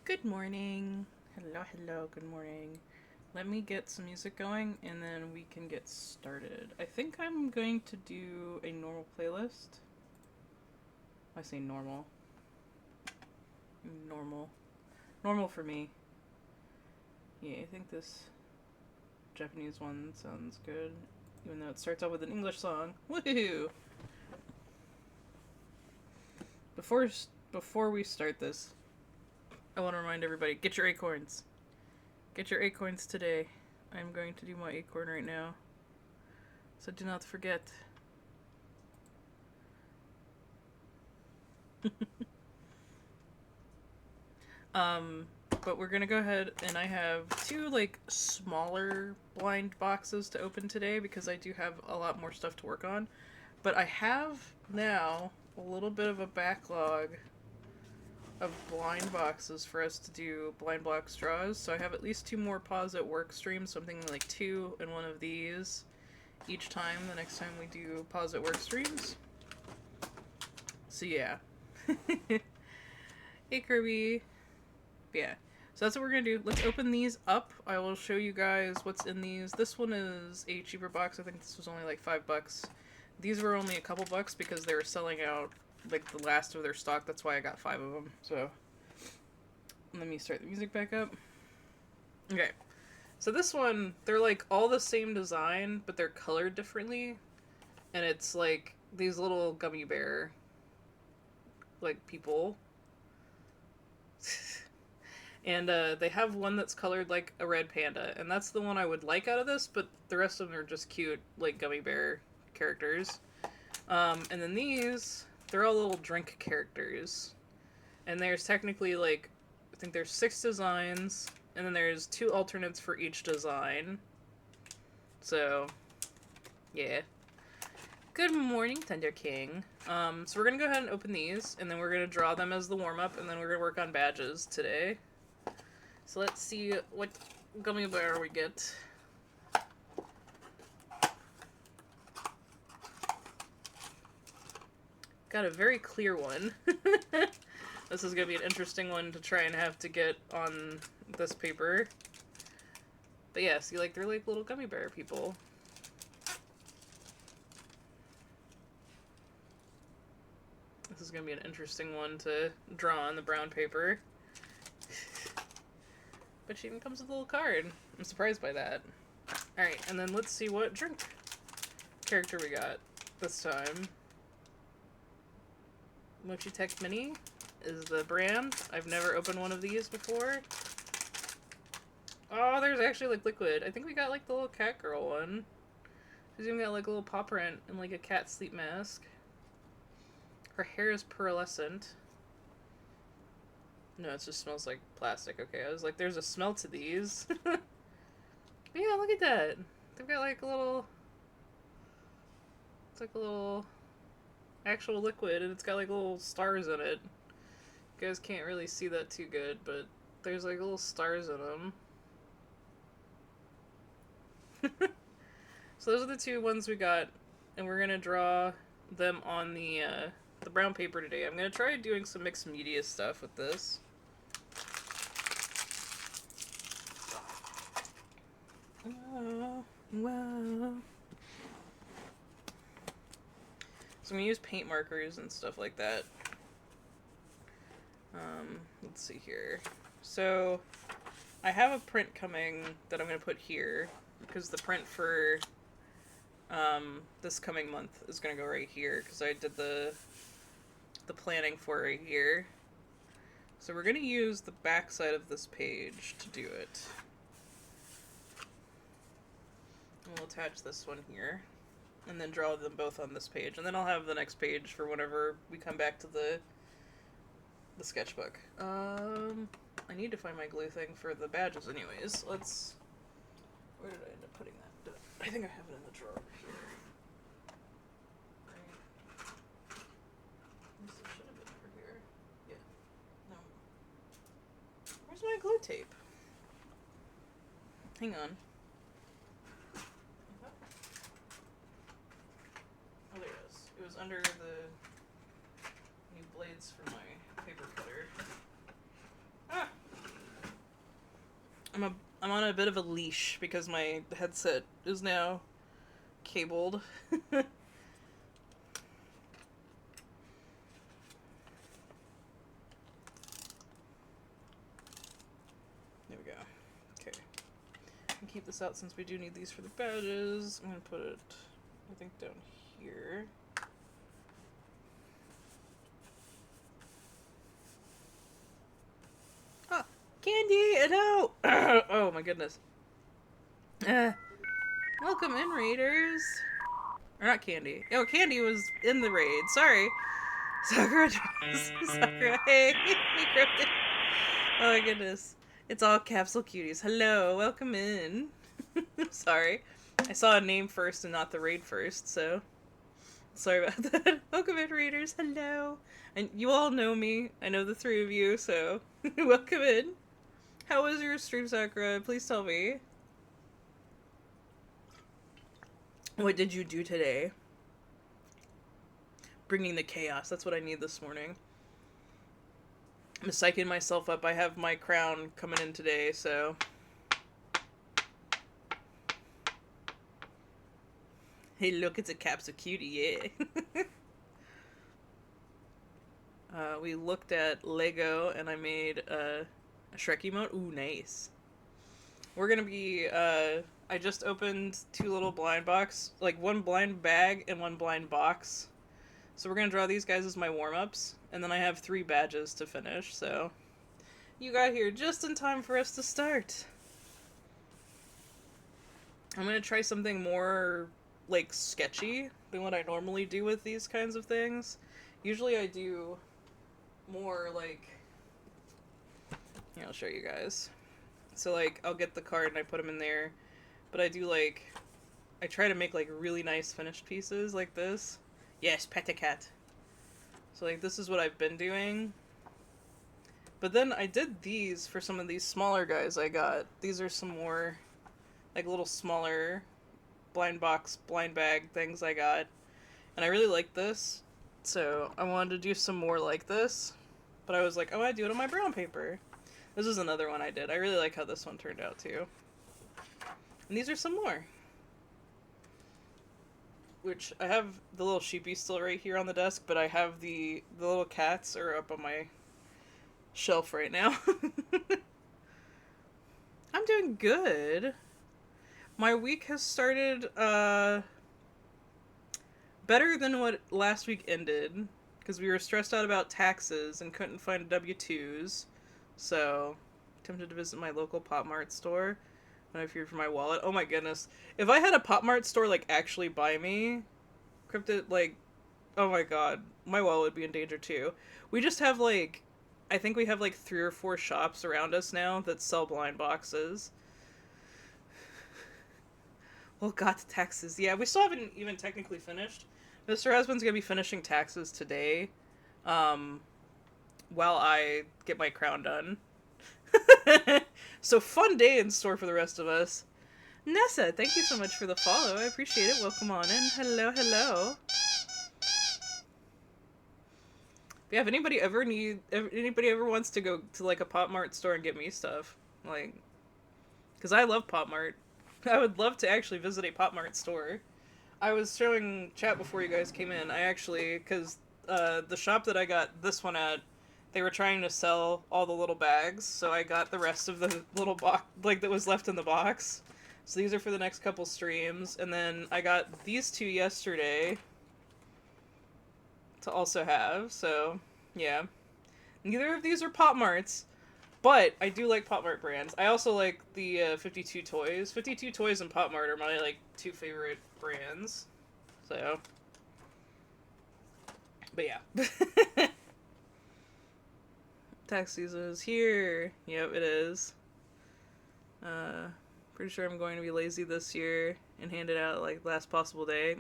Good morning. Hello, hello, good morning. Let me get some music going and then we can get started. I think I'm going to do a normal playlist. I say normal. Normal. Normal for me. Yeah, I think this Japanese one sounds good. Even though it starts out with an English song. Woohoo! Before, before we start this, I want to remind everybody, get your acorns. Get your acorns today. I'm going to do my acorn right now. So do not forget. um, but we're gonna go ahead and I have two like smaller blind boxes to open today because I do have a lot more stuff to work on. But I have now a little bit of a backlog of blind boxes for us to do blind box draws. So I have at least two more Paws at Work streams, something like two and one of these each time the next time we do Paws at Work streams. So yeah. Hey Kirby. But yeah. So that's what we're gonna do. Let's open these up. I will show you guys what's in these. This one is a cheaper box. I think this was only like $5. These were only a couple bucks because they were selling out like the last of their stock. That's why I got 5 of them. So let me start the music back up. Okay. So this one, they're like all the same design, but they're colored differently. And it's like these little gummy bear like people. And they have one that's colored like a red panda, and that's the one I would like out of this, but the rest of them are just cute, like gummy bear characters. And then these, they're all little drink characters. And there's technically like, I think there's 6 designs, and then there's 2 alternates for each design. So, yeah. Good morning, Thunder King. So we're gonna go ahead and open these, and then we're gonna draw them as the warm-up, and then we're gonna work on badges today. So let's see what gummy bear we get. Got a very clear one. This is gonna be an interesting one to try and have to get on this paper. But yeah, see, like, they're like little gummy bear people. This is gonna be an interesting one to draw on the brown paper. But she even comes with a little card. I'm surprised by that. Alright, and then let's see what drink character we got this time. Mochi Tech Mini is the brand. I've never opened one of these before. Oh, there's actually like liquid. I think we got like the little cat girl one. She's even got like a little paw print and like a cat sleep mask. Her hair is pearlescent. No, it just smells like plastic. Okay, I was like, there's a smell to these. But yeah, look at that. They've got like a little... It's like a little actual liquid, and it's got like little stars in it. You guys can't really see that too good, but there's like little stars in them. So those are the 2 ones we got, and we're gonna draw them on the brown paper today. I'm gonna try doing some mixed media stuff with this. Wow. So I'm gonna use paint markers and stuff like that. Let's see here. So I have a print coming that I'm gonna put here because the print for this coming month is gonna go right here because I did the planning for right here. So we're gonna use the back side of this page to do it. And we'll attach this one here. And then draw them both on this page. And then I'll have the next page for whenever we come back to the sketchbook. I need to find my glue thing for the badges anyways. Let's... Where did I end up putting that? I think I have it in the drawer here. Right. This should have been over here. Yeah. No. Where's my glue tape? Hang on. Oh, there it is. It was under the new blades for my paper cutter. Ah! I'm a I'm on a bit of a leash because my headset is now cabled. There we go. Okay. I can keep this out since we do need these for the badges. I'm gonna put it, I think, down here. Ah, Candy! No! Oh my goodness. Welcome in, raiders. Or not Candy. Oh, Candy was in the raid. Sorry. Sakura. Sakura. Hey. Hey, Cryptic. Oh my goodness. It's all capsule cuties. Hello. Welcome in. Sorry. I saw a name first and not the raid first, so. Sorry about that. Welcome in, raiders. Hello. And you all know me. I know the three of you, so. Welcome in. How was your stream, Sakura? Please tell me. What did you do today? Bringing the chaos. That's what I need this morning. I'm psyching myself up. I have my crown coming in today, so. Hey, look, it's a capsule cutie, yeah. We looked at Lego, and I made a Shrek emote. Ooh, nice. We're gonna be, I just opened 2 little blind box, like 1 blind bag and 1 blind box. So we're gonna draw these guys as my warm-ups, and then I have 3 badges to finish, so. You got here just in time for us to start. I'm gonna try something more, like, sketchy than what I normally do with these kinds of things. Usually I do more, like, yeah, I'll show you guys. So, like, I'll get the card and I put them in there, but I do, like, I try to make, like, really nice finished pieces like this. Yes, pet a cat. So, like, this is what I've been doing. But then I did these for some of these smaller guys I got. These are some more, like, little smaller blind box, blind bag things I got. And I really like this. So I wanted to do some more like this. But I was like, oh, I do it on my brown paper. This is another one I did. I really like how this one turned out, too. And these are some more. Which, I have the little sheepy still right here on the desk, but I have the little cats are up on my shelf right now. I'm doing good. My week has started, better than what last week ended. Because we were stressed out about taxes and couldn't find W-2s. So, tempted to visit my local Pop Mart store. And I feared for my wallet. Oh my goodness. If I had a Pop Mart store, like, actually buy me, Cryptid, like, oh my god. My wallet would be in danger, too. We just have, like, I think we have, like, 3 or 4 shops around us now that sell blind boxes. Well, got to taxes. Yeah, we still haven't even technically finished. Mr. Husband's gonna be finishing taxes today, while I get my crown done. So, fun day in store for the rest of us. Nessa, thank you so much for the follow. I appreciate it. Welcome on in. Hello, hello. Yeah, if anybody ever wants to go to, like, a Pop Mart store and get me stuff, like, because I love Pop Mart. I would love to actually visit a Pop Mart store. I was showing chat before you guys came in. I actually, because the shop that I got this one at, they were trying to sell all the little bags, so I got the rest of the little box, like, that was left in the box. So these are for the next couple streams, and then I got these 2 yesterday to also have, so, yeah. Neither of these are Pop Marts, but I do like Pop Mart brands. I also like the 52 Toys. 52 Toys and Pop Mart are my, like, 2 favorite brands, so. But yeah. Tax season is here. Yep, it is. Pretty sure I'm going to be lazy this year and hand it out, like, last possible day.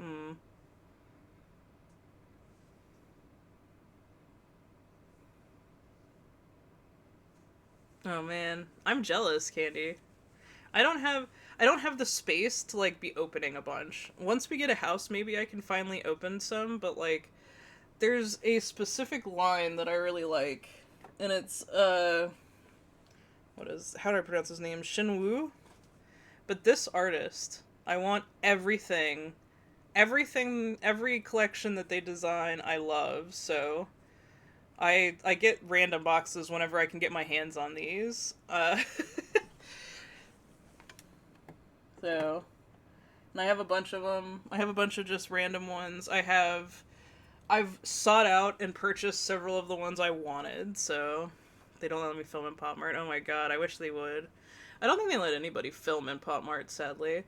Oh man, I'm jealous, Candy. I don't have the space to, like, be opening a bunch. Once we get a house, maybe I can finally open some, but, like, there's a specific line that I really like, and it's how do I pronounce his name? Shinwoo? But this artist, I want everything, every collection that they design, I love. So I get random boxes whenever I can get my hands on these. So, and I have a bunch of them. I have a bunch of just random ones. I've sought out and purchased several of the ones I wanted. So they don't let me film in Pop Mart. Oh my god, I wish they would. I don't think they let anybody film in Pop Mart, sadly.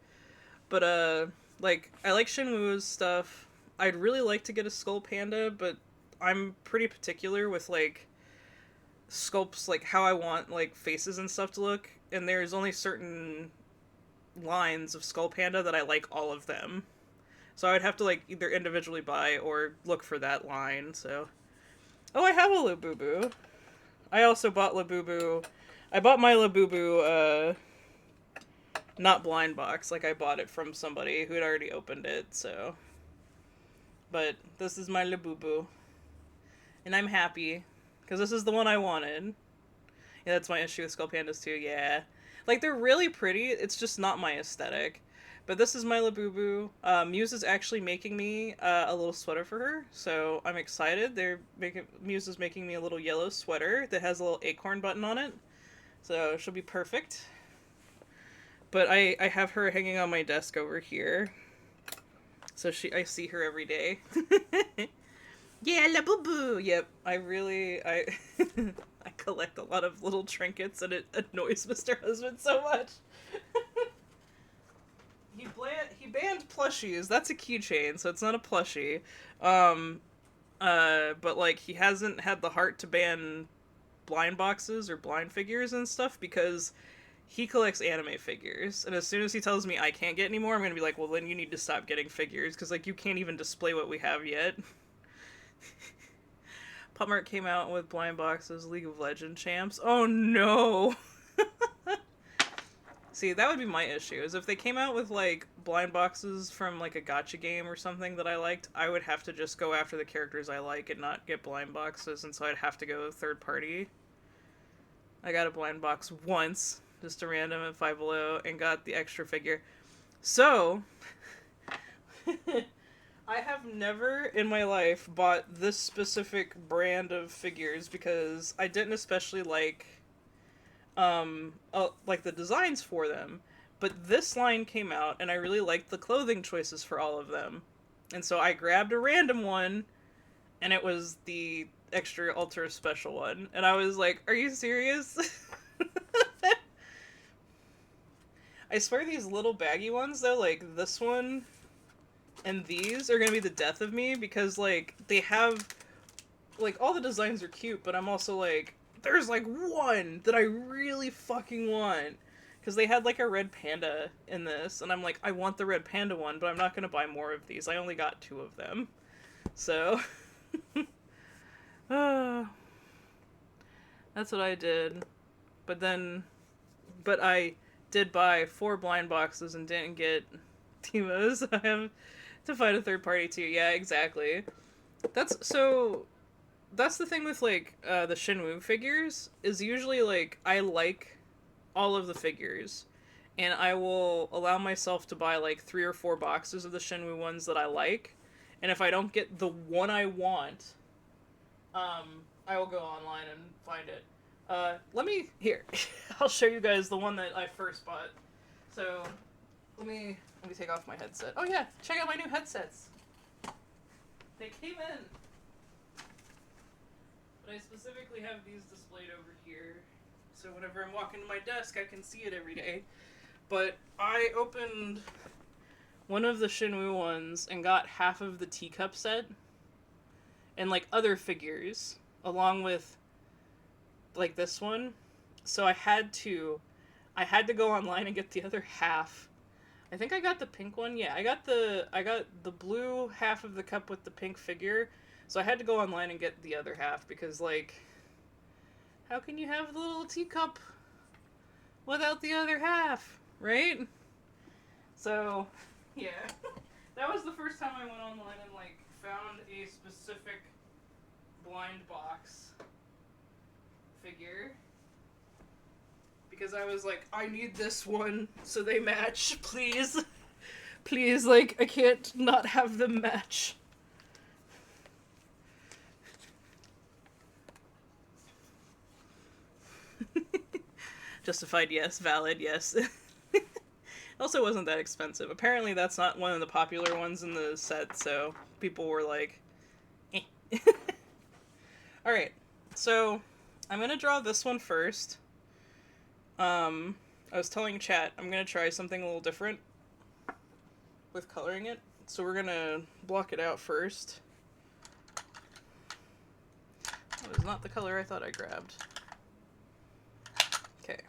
But like I like Shenmue's stuff. I'd really like to get a Skull Panda, but I'm pretty particular with like sculpts, like how I want like faces and stuff to look, and there's only certain lines of Skull Panda that I like all of them. So I would have to like either individually buy or look for that line. So, oh, I have a Labubu. I also bought Labubu. I bought my Labubu not blind box, like I bought it from somebody who had already opened it. So, but this is my Labubu, and I'm happy because this is the one I wanted. Yeah, that's my issue with Skull Pandas too. Yeah, like they're really pretty. It's just not my aesthetic. But this is my Labubu. Muse is actually making me a little sweater for her, so I'm excited. Muse is making me a little yellow sweater that has a little acorn button on it, so she'll be perfect. But I have her hanging on my desk over here, so I see her every day. Yeah, Labubu. Yep, I I collect a lot of little trinkets, and it annoys Mr. Husband so much. He banned plushies. That's a keychain, so it's not a plushie. But like he hasn't had the heart to ban blind boxes or blind figures and stuff because he collects anime figures. And as soon as he tells me I can't get any more, I'm gonna be like, well, then you need to stop getting figures because like you can't even display what we have yet. Pop Mart came out with blind boxes, League of Legends champs. Oh no. See, that would be my issue, is if they came out with, like, blind boxes from, like, a gacha game or something that I liked, I would have to just go after the characters I like and not get blind boxes, and so I'd have to go third party. I got a blind box once, just a random at Five Below, and got the extra figure. So, I have never in my life bought this specific brand of figures because I didn't especially like the designs for them, but this line came out and I really liked the clothing choices for all of them, and so I grabbed a random one, and it was the extra ultra special one, and I was like, are you serious? I swear these little baggy ones though, like this one and these, are gonna be the death of me because like they have like all the designs are cute, but I'm also like, there's like one that I really fucking want. Because they had like a red panda in this, and I'm like, I want the red panda one, but I'm not going to buy more of these. I only got 2 of them. So, that's what I did. But I did buy 4 blind boxes and didn't get Timo's. I have to find a third party too. Yeah, exactly. That's the thing with, like, the Shenmue figures, is usually, like, I like all of the figures, and I will allow myself to buy, like, 3 or 4 boxes of the Shenmue ones that I like, and if I don't get the one I want, I will go online and find it. Here, I'll show you guys the one that I first bought. So, let me take off my headset. Oh yeah, check out my new headsets! They came in! But I specifically have these displayed over here, so whenever I'm walking to my desk, I can see it every day. But I opened one of the Shenmue ones and got half of the teacup set, and like other figures, along with like this one. So I had to go online and get the other half. I think I got the pink one. Yeah, I got the blue half of the cup with the pink figure. So I had to go online and get the other half because, like, how can you have the little teacup without the other half, right? So, yeah. That was the first time I went online and, like, found a specific blind box figure. Because I was like, I need this one so they match, please. Please, like, I can't not have them match. Justified, yes. Valid, yes. Also wasn't that expensive. Apparently that's not one of the popular ones in the set, so people were like, eh. Alright, so I'm gonna draw this one first. I was telling chat I'm gonna try something a little different with coloring it. So we're gonna block it out first. That is not the color I thought I grabbed. Okay.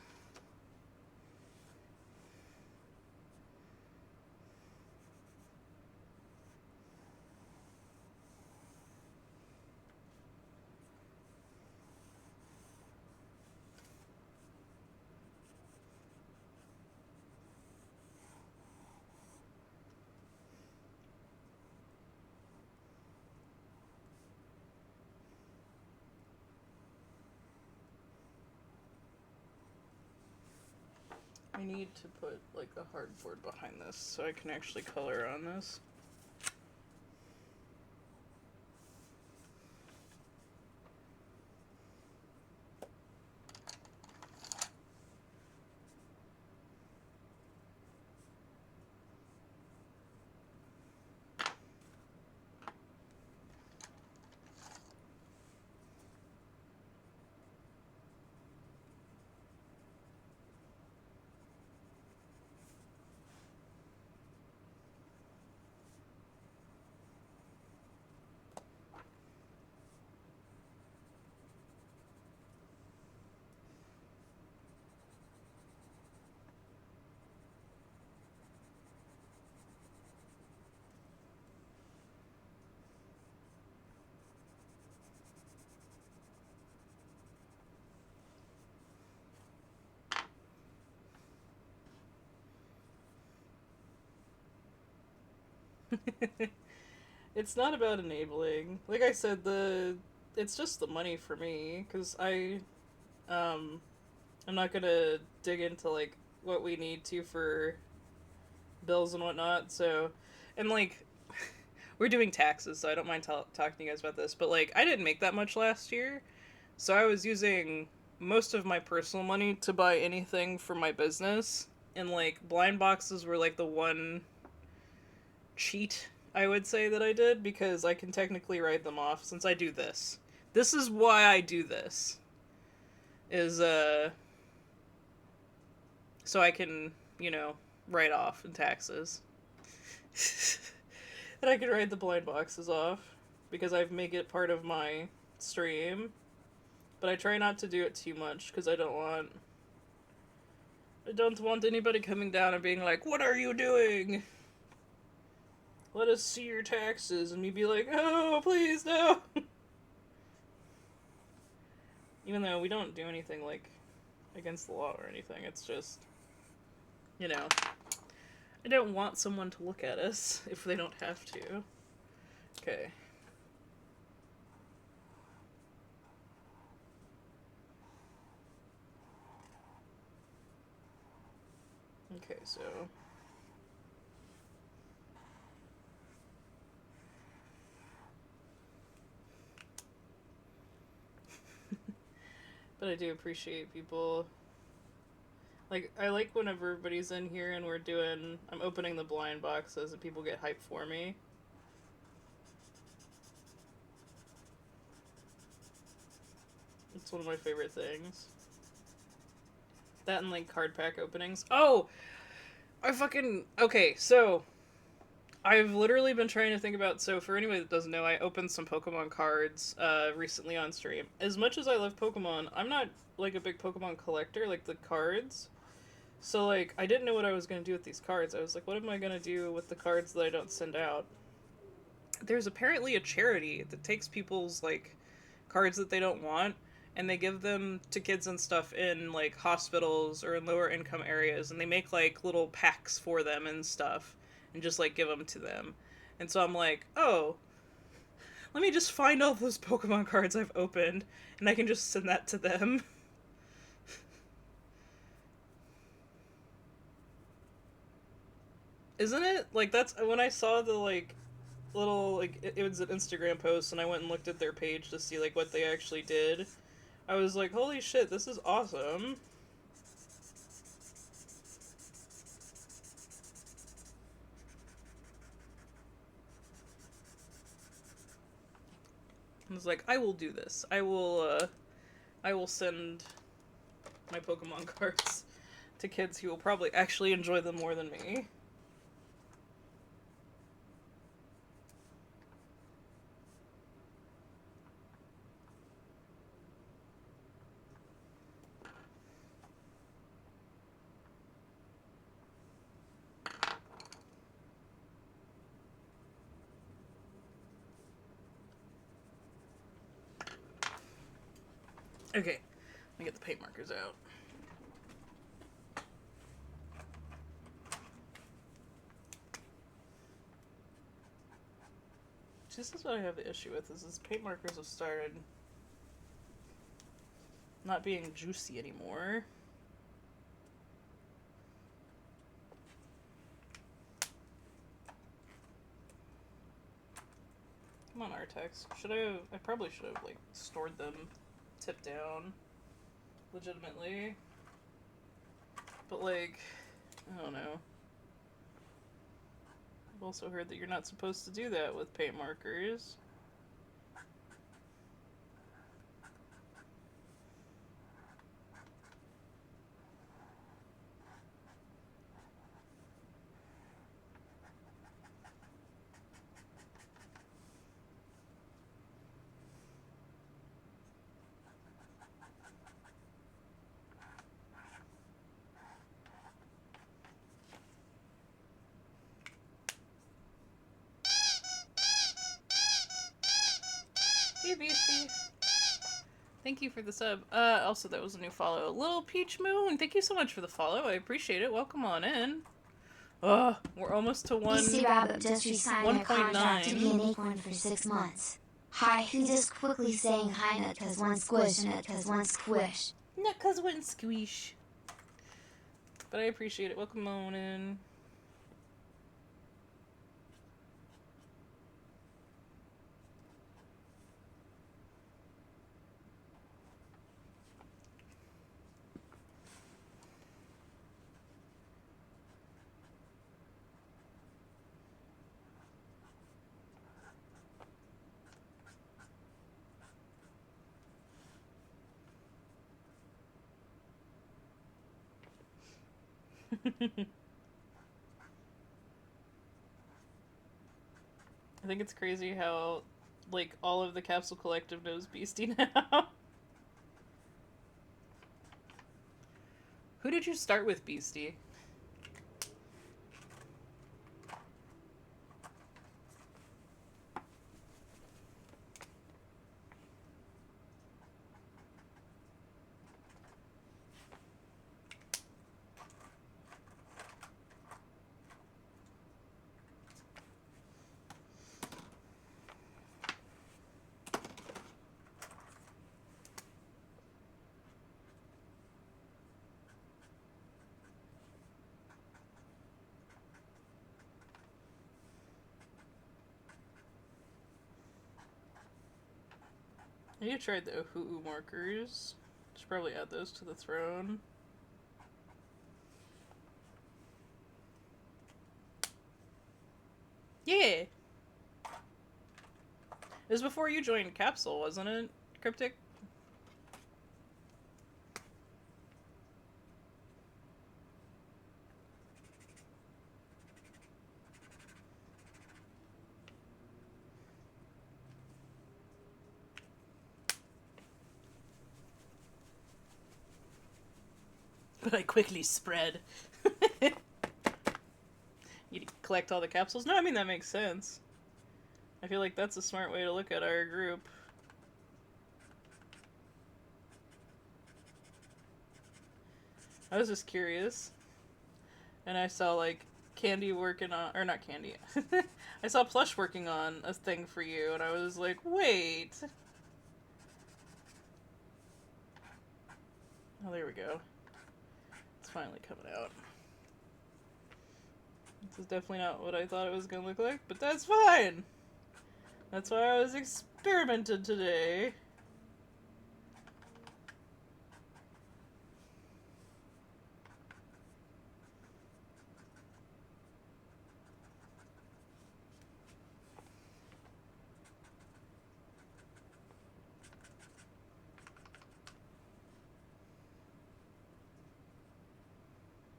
I need to put, like, a hardboard behind this so I can actually color on this. It's not about enabling. Like I said, it's just the money for me, because I'm not gonna dig into, like, what we need to for bills and whatnot, so, and, like, we're doing taxes, so I don't mind talking to you guys about this, but, like, I didn't make that much last year, so I was using most of my personal money to buy anything for my business, and, like, blind boxes were, like, the one cheat I would say that I did, because I can technically write them off since I do this. This is why I do this. Is, so I can, write off in taxes. And I can write the blind boxes off, because I make it part of my stream. But I try not to do it too much, because I don't want anybody coming down and being like, what are you doing? Let us see your taxes, and me be like, oh, please, no! Even though we don't do anything, like, against the law or anything, it's just, I don't want someone to look at us if they don't have to. Okay. Okay, so... But I do appreciate people. Like, I like when everybody's in here and I'm opening the blind boxes and people get hyped for me. It's one of my favorite things. That and, like, card pack openings. Oh! Okay, so... I've literally been trying to think about, so for anybody that doesn't know, I opened some Pokemon cards recently on stream. As much as I love Pokemon, I'm not, like, a big Pokemon collector, like, the cards. So, like, I didn't know what I was going to do with these cards. I was like, what am I going to do with the cards that I don't send out? There's apparently a charity that takes people's, like, cards that they don't want, and they give them to kids and stuff in, like, hospitals or in lower income areas, and they make, like, little packs for them and stuff. And just, like, give them to them. And so I'm like, oh, let me just find all those Pokemon cards I've opened, and I can just send that to them. Isn't it? Like, that's when I saw the, like, little, like, it was an Instagram post, and I went and looked at their page to see, like, what they actually did. I was like, holy shit, this is awesome. I was like, I will do this. I will send my Pokemon cards to kids who will probably actually enjoy them more than me. Okay, let me get the paint markers out. This is what I have the issue with, is these paint markers have started not being juicy anymore. Come on, Artex. I probably should have, like, stored them tip down legitimately. But, like, I don't know. I've also heard that you're not supposed to do that with paint markers. Hey, Beastie. Thank you for the sub. Also, that was a new follow. Little Peach Moon, thank you so much for the follow. I appreciate it. Welcome on in. We're almost to Beastie Rabbit just resigned their contract to be an acorn for 6 months. Hi, he just quickly saying hi, nut cause one squish, nut cause one squish. Not cause one squish. But I appreciate it. Welcome on in. I think it's crazy how, like, all of the Capsule Collective knows Beastie now. Who did you start with, Beastie? I need to try the Ohu'u markers. Should probably add those to the throne. Yeah! It was before you joined Capsule, wasn't it, Cryptic? But I quickly spread. You collect all the capsules? No, I mean, that makes sense. I feel like that's a smart way to look at our group. I was just curious. And I saw, like, Candy working on... Or not Candy. I saw Plush working on a thing for you, and I was like, wait. Oh, there we go. It's finally coming out. This is definitely not what I thought it was gonna look like, but that's fine! That's why I was experimented today.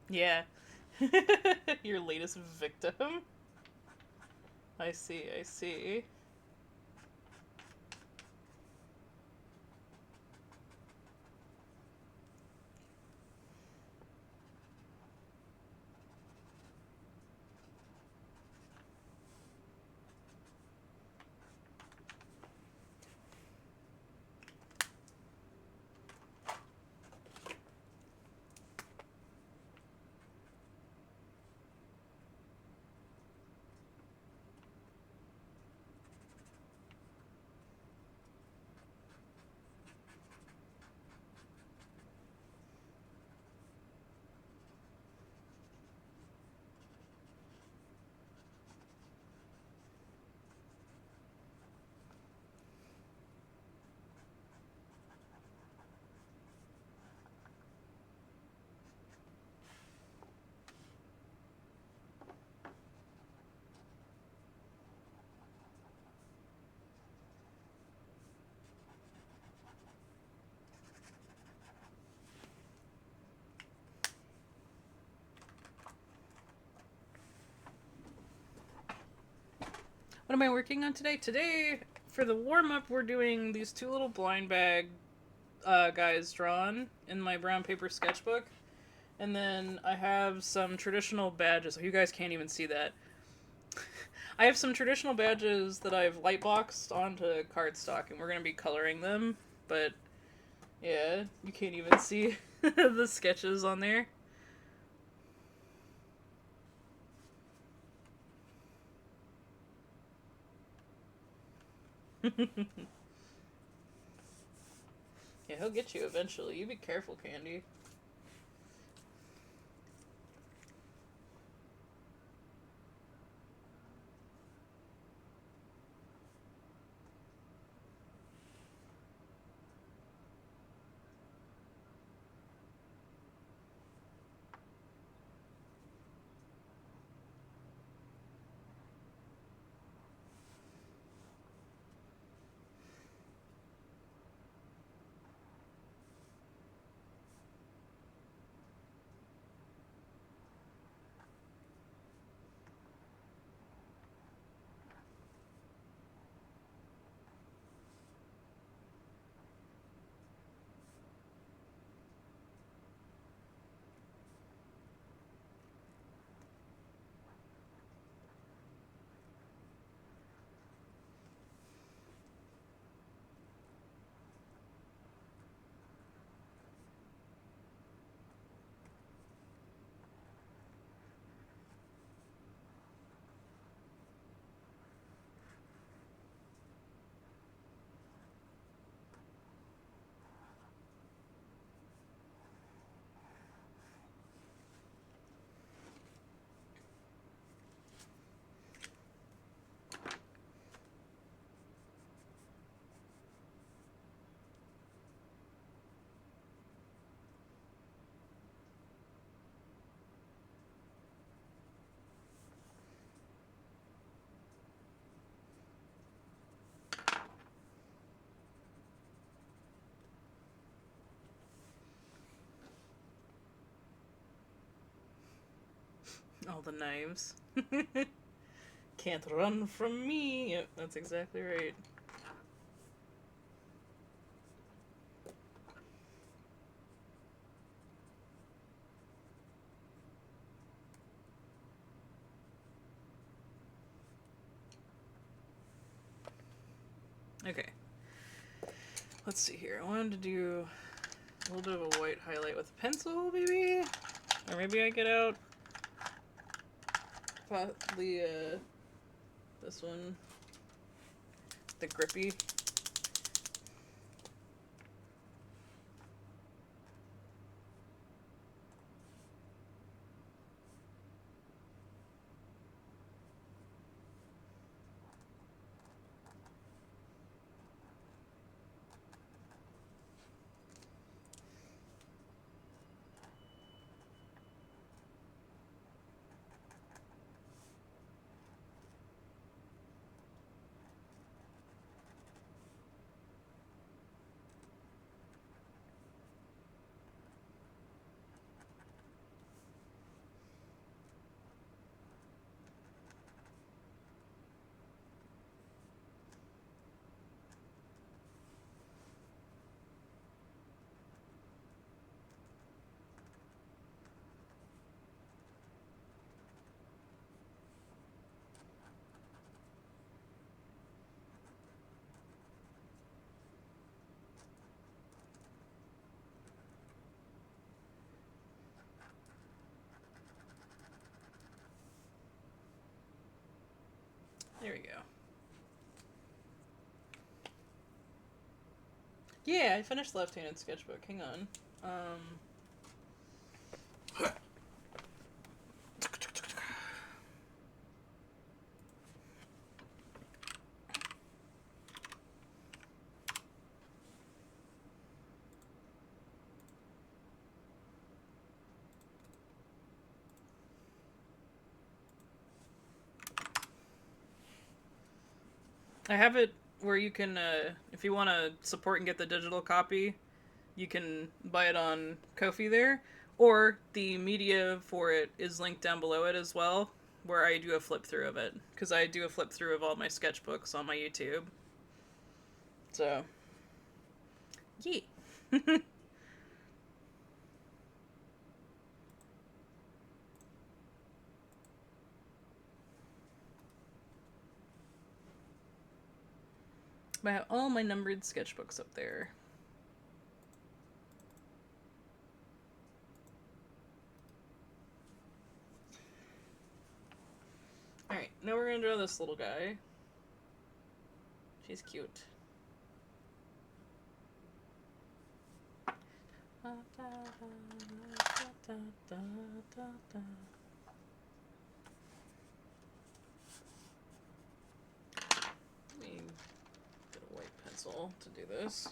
Yeah. Your latest victim? I see, I see. What am I working on today? Today, for the warm-up, we're doing these two little blind bag guys drawn in my brown paper sketchbook. And then I have some traditional badges. You guys can't even see that. I have some traditional badges that I've lightboxed onto cardstock, and we're going to be coloring them. But, yeah, you can't even see the sketches on there. Yeah, he'll get you eventually. You be careful, Candy. All the knives. Can't run from me. Yep, that's exactly right. Okay. Let's see here. I wanted to do a little bit of a white highlight with a pencil, maybe? Or maybe I get out the, this one. The grippy. Yeah, I finished the left-handed sketchbook. Hang on. I have it where you can, if you want to support and get the digital copy, you can buy it on Ko-fi there, or the media for it is linked down below it as well, where I do a flip through of it, because I do a flip through of all my sketchbooks on my YouTube. So, yeah. I have all my numbered sketchbooks up there. Alright, now we're gonna draw this little guy. She's cute. Let me get a white pencil to do this.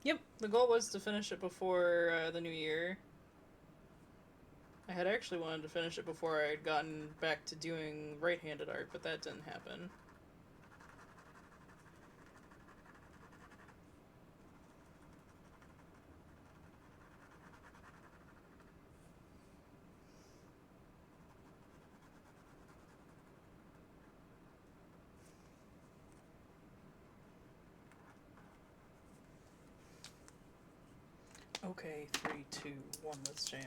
Yep, the goal was to finish it before the new year. I had actually wanted to finish it before I had gotten back to doing right-handed art, but that didn't happen. Okay, 3, 2, 1, let's jam.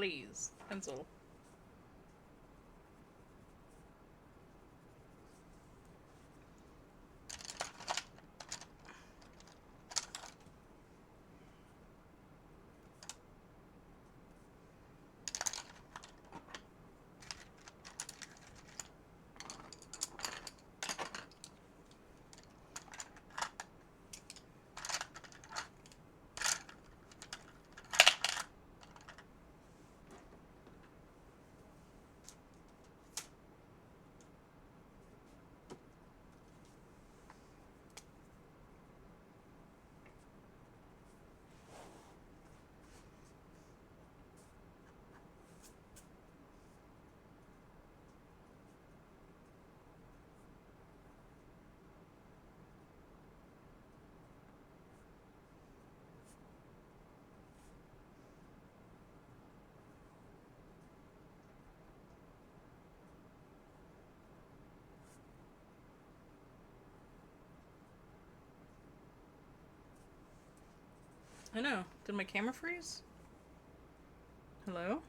please. Pencil. I know. Did my camera freeze? Hello?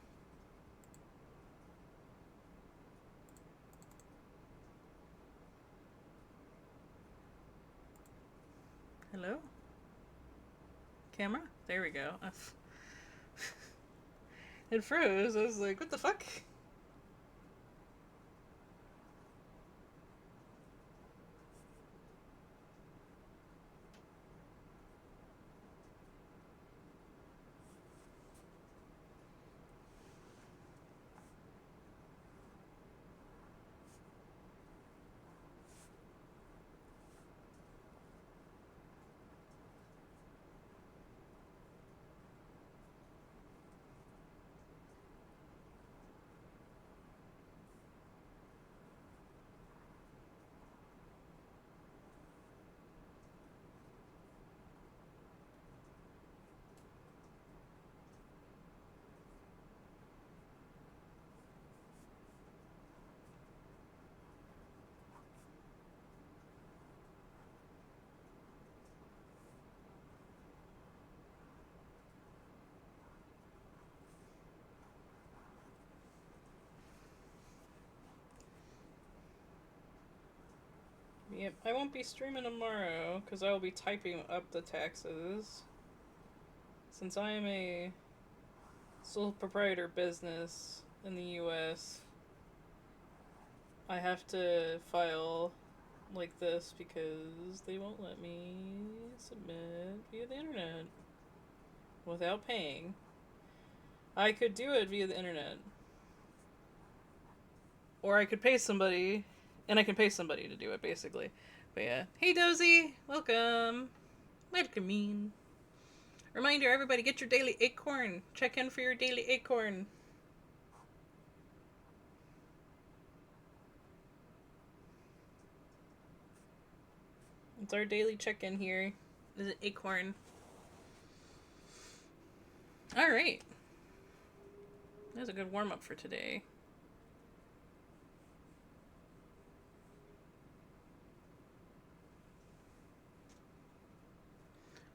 Hello? Camera? There we go. It froze. I was like, what the fuck? Yep, I won't be streaming tomorrow because I will be typing up the taxes. Since I am a sole proprietor business in the US, I have to file like this because they won't let me submit via the internet without paying. I could do it via the internet. Or I could pay somebody, and I can pay somebody to do it, basically. But yeah. Hey, Dozy! Welcome! Welcome in. Reminder, everybody, get your daily acorn. Check in for your daily acorn. It's our daily check-in here. Is it acorn? Alright. That was a good warm-up for today.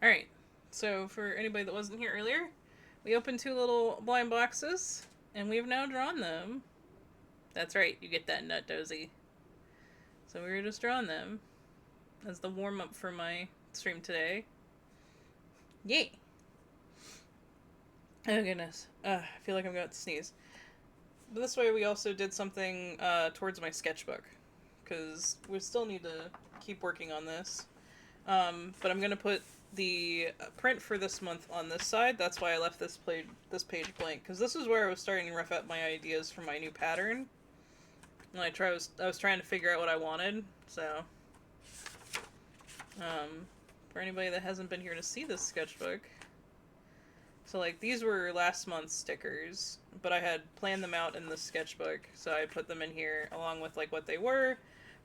Alright, so for anybody that wasn't here earlier, we opened 2 little blind boxes, and we've now drawn them. That's right, you get that nut, Dozy. So we were just drawing them as the warm-up for my stream today. Yay! Oh goodness, I feel like I'm about to sneeze. But this way we also did something towards my sketchbook, because we still need to keep working on this. But I'm gonna put the print for this month on this side. That's why I left this page blank, because this is where I was starting to rough out my ideas for my new pattern. And I was trying to figure out what I wanted. So, for anybody that hasn't been here to see this sketchbook, so like these were last month's stickers, but I had planned them out in the sketchbook, so I put them in here along with like what they were,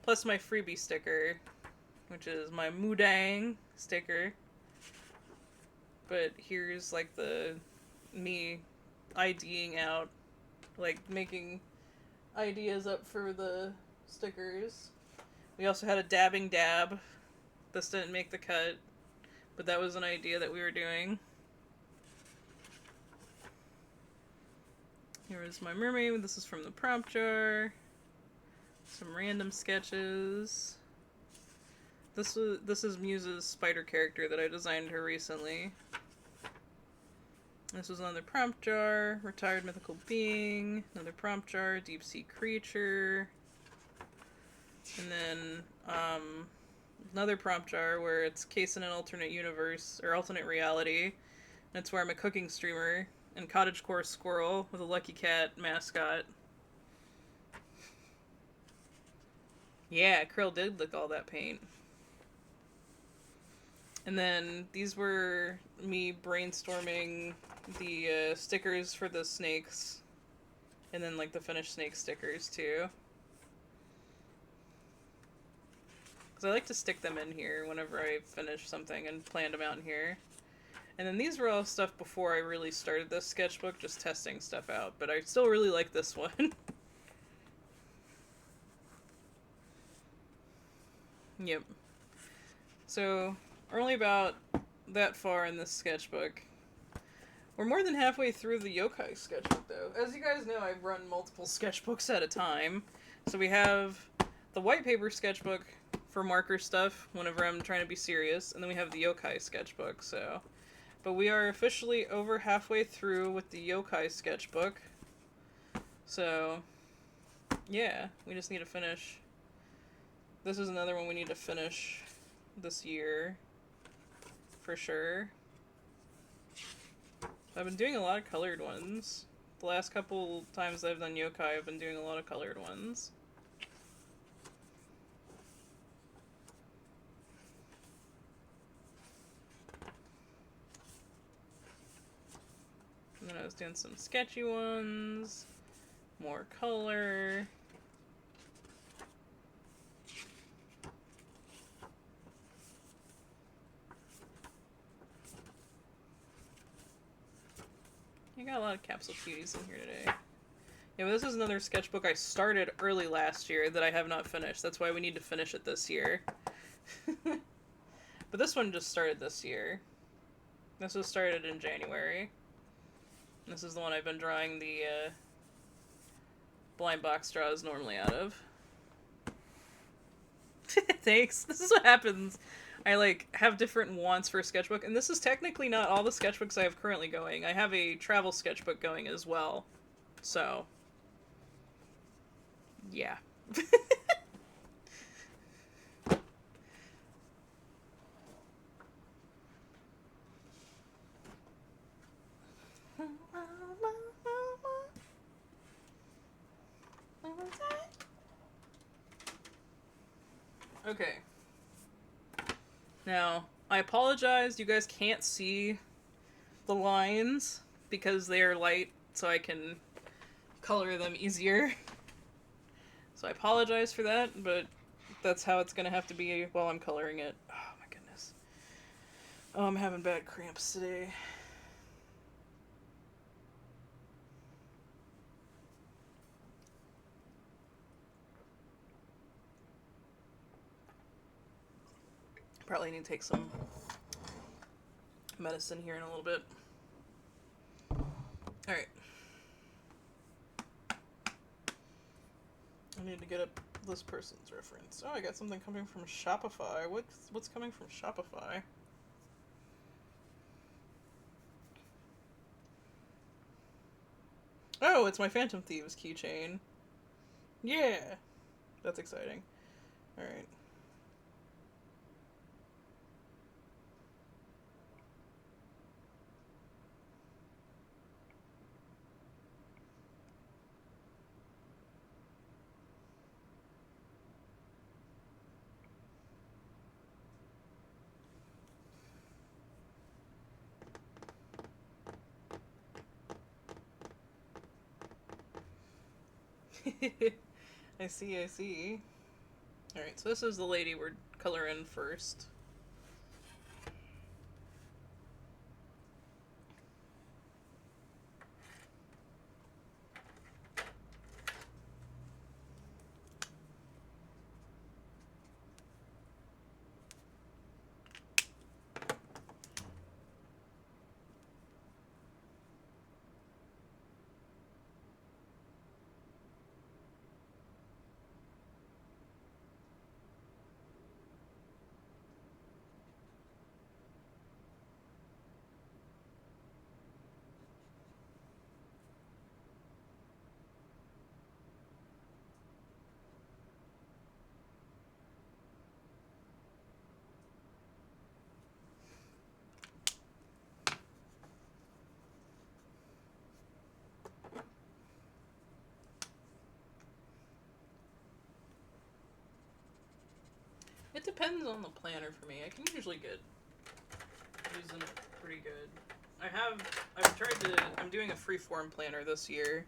plus my freebie sticker, which is my Mudang sticker. But here's like me IDing out, like making ideas up for the stickers. We also had a dabbing dab. This didn't make the cut, but that was an idea that we were doing. Here is my mermaid. This is from the prompt jar. Some random sketches. This is Muse's spider character that I designed her recently. This was another prompt jar. Retired mythical being. Another prompt jar. Deep sea creature. And then another prompt jar where it's case in an alternate universe or alternate reality. And it's where I'm a cooking streamer and cottagecore squirrel with a lucky cat mascot. Yeah, Krill did lick all that paint. And then these were me brainstorming the stickers for the snakes. And then like the finished snake stickers too. Because I like to stick them in here whenever I finish something and planned them out in here. And then these were all stuff before I really started this sketchbook, just testing stuff out. But I still really like this one. Yep. So, we're only about that far in this sketchbook. We're more than halfway through the yokai sketchbook, though. As you guys know, I run multiple sketchbooks at a time. So we have the white paper sketchbook for marker stuff whenever I'm trying to be serious, and then we have the yokai sketchbook, so... But we are officially over halfway through with the yokai sketchbook. So, yeah, we just need to finish. This is another one we need to finish this year, for sure. I've been doing a lot of colored ones. The last couple times I've done yokai, I've been doing a lot of colored ones. And then I was doing some sketchy ones, more color. I got a lot of capsule cuties in here today. Yeah, but this is another sketchbook I started early last year that I have not finished. That's why we need to finish it this year. But this one just started this year. This was started in January. This is the one I've been drawing the blind box draws normally out of. Thanks. This is what happens. I like have different wants for a sketchbook, and this is technically not all the sketchbooks I have currently going. I have a travel sketchbook going as well. So, yeah. Okay. Now, I apologize, you guys can't see the lines because they are light, so I can color them easier. So I apologize for that, but that's how it's gonna have to be while I'm coloring it. Oh my goodness. Oh, I'm having bad cramps today. Probably need to take some medicine here in a little bit. Alright. I need to get up this person's reference. Oh, I got something coming from Shopify. What's coming from Shopify? Oh, it's my Phantom Thieves keychain. Yeah! That's exciting. Alright. I see. Alright, so this is the lady we're coloring first. depends on the planner for me. I can usually get using it pretty good. I'm doing a freeform planner this year.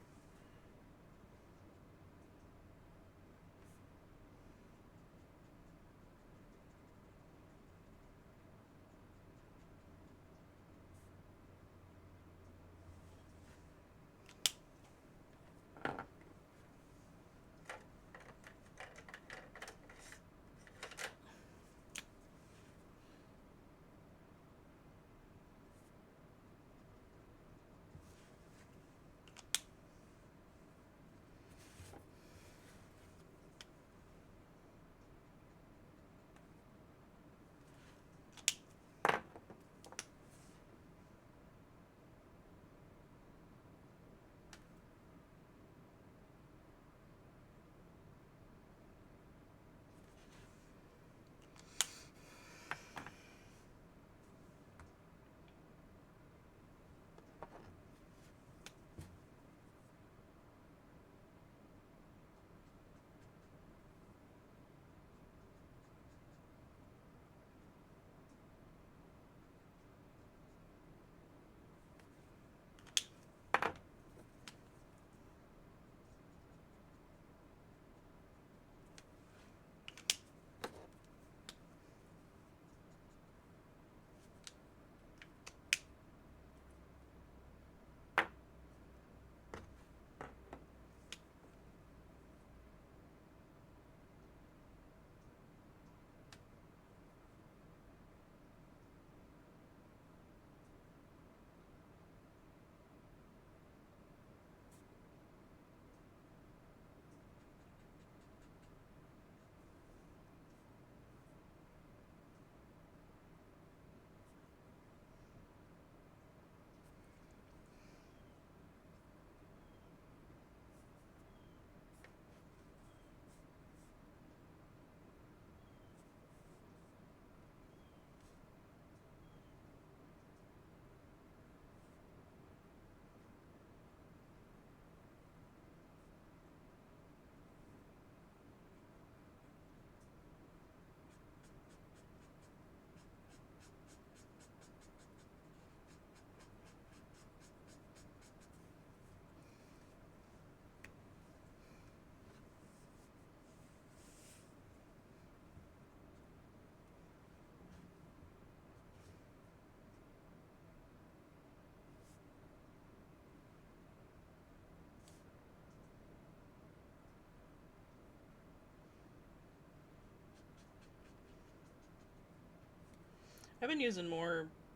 I've been using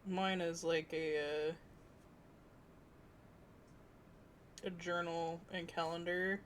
mine as like a journal and calendar.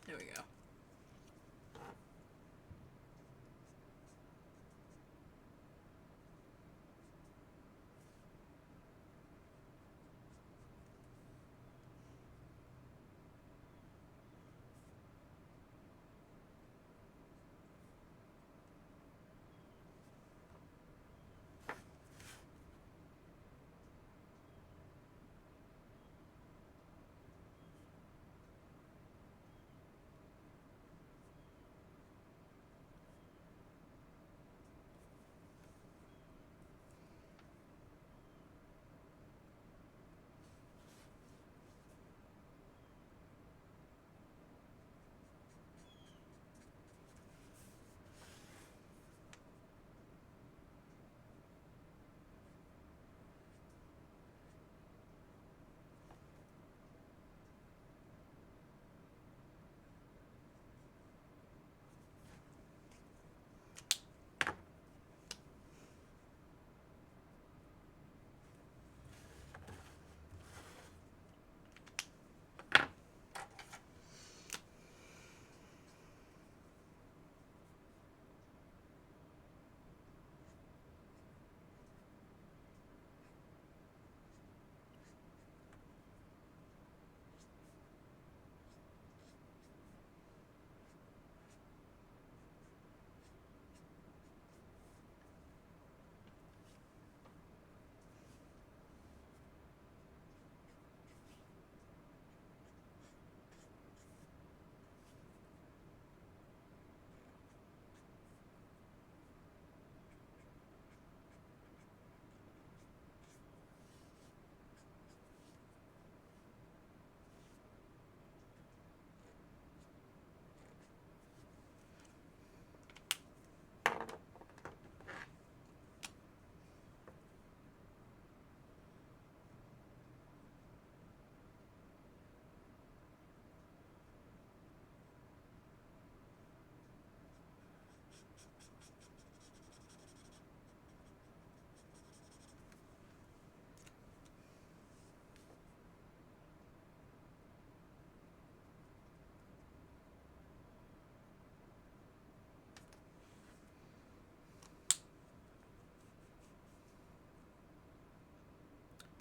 There we go.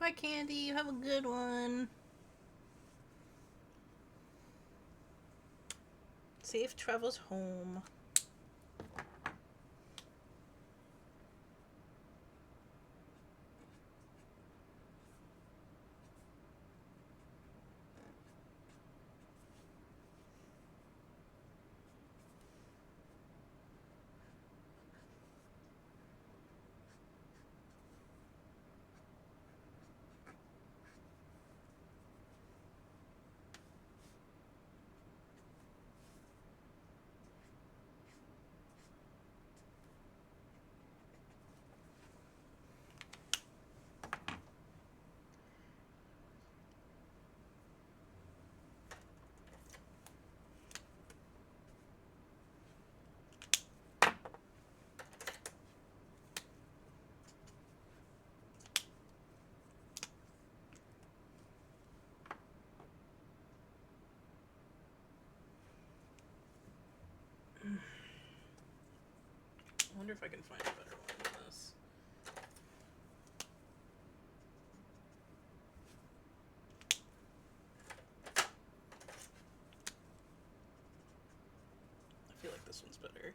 Bye, Candy. You have a good one. Safe travels home. I wonder if I can find a better one than this. I feel like this one's better.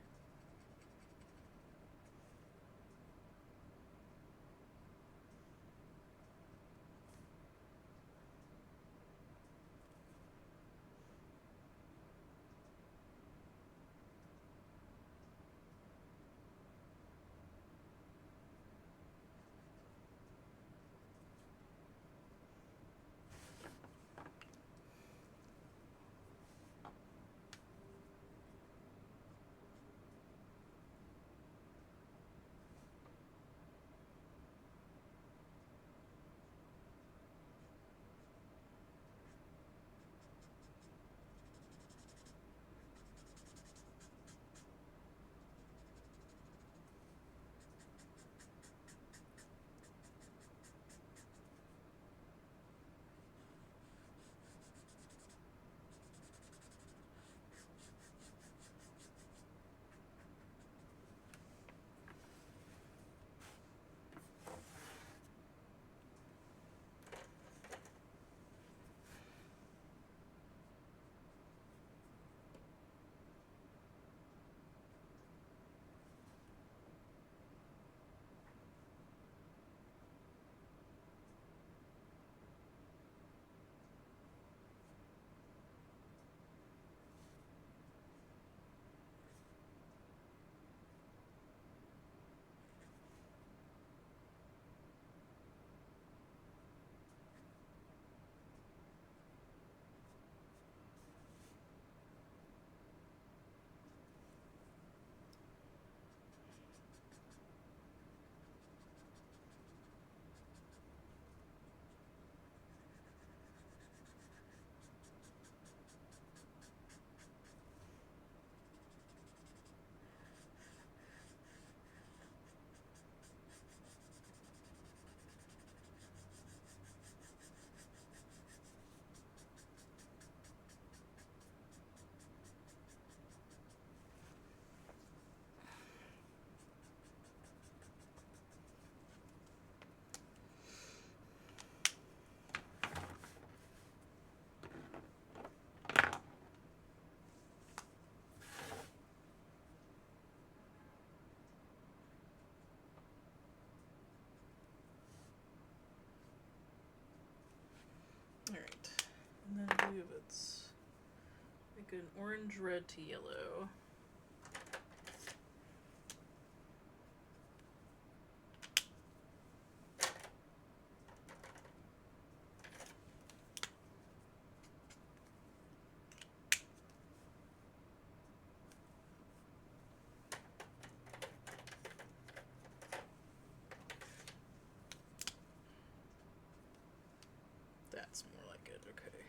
Alright. And then I believe it's like an orange, red to yellow. That's more like it, okay.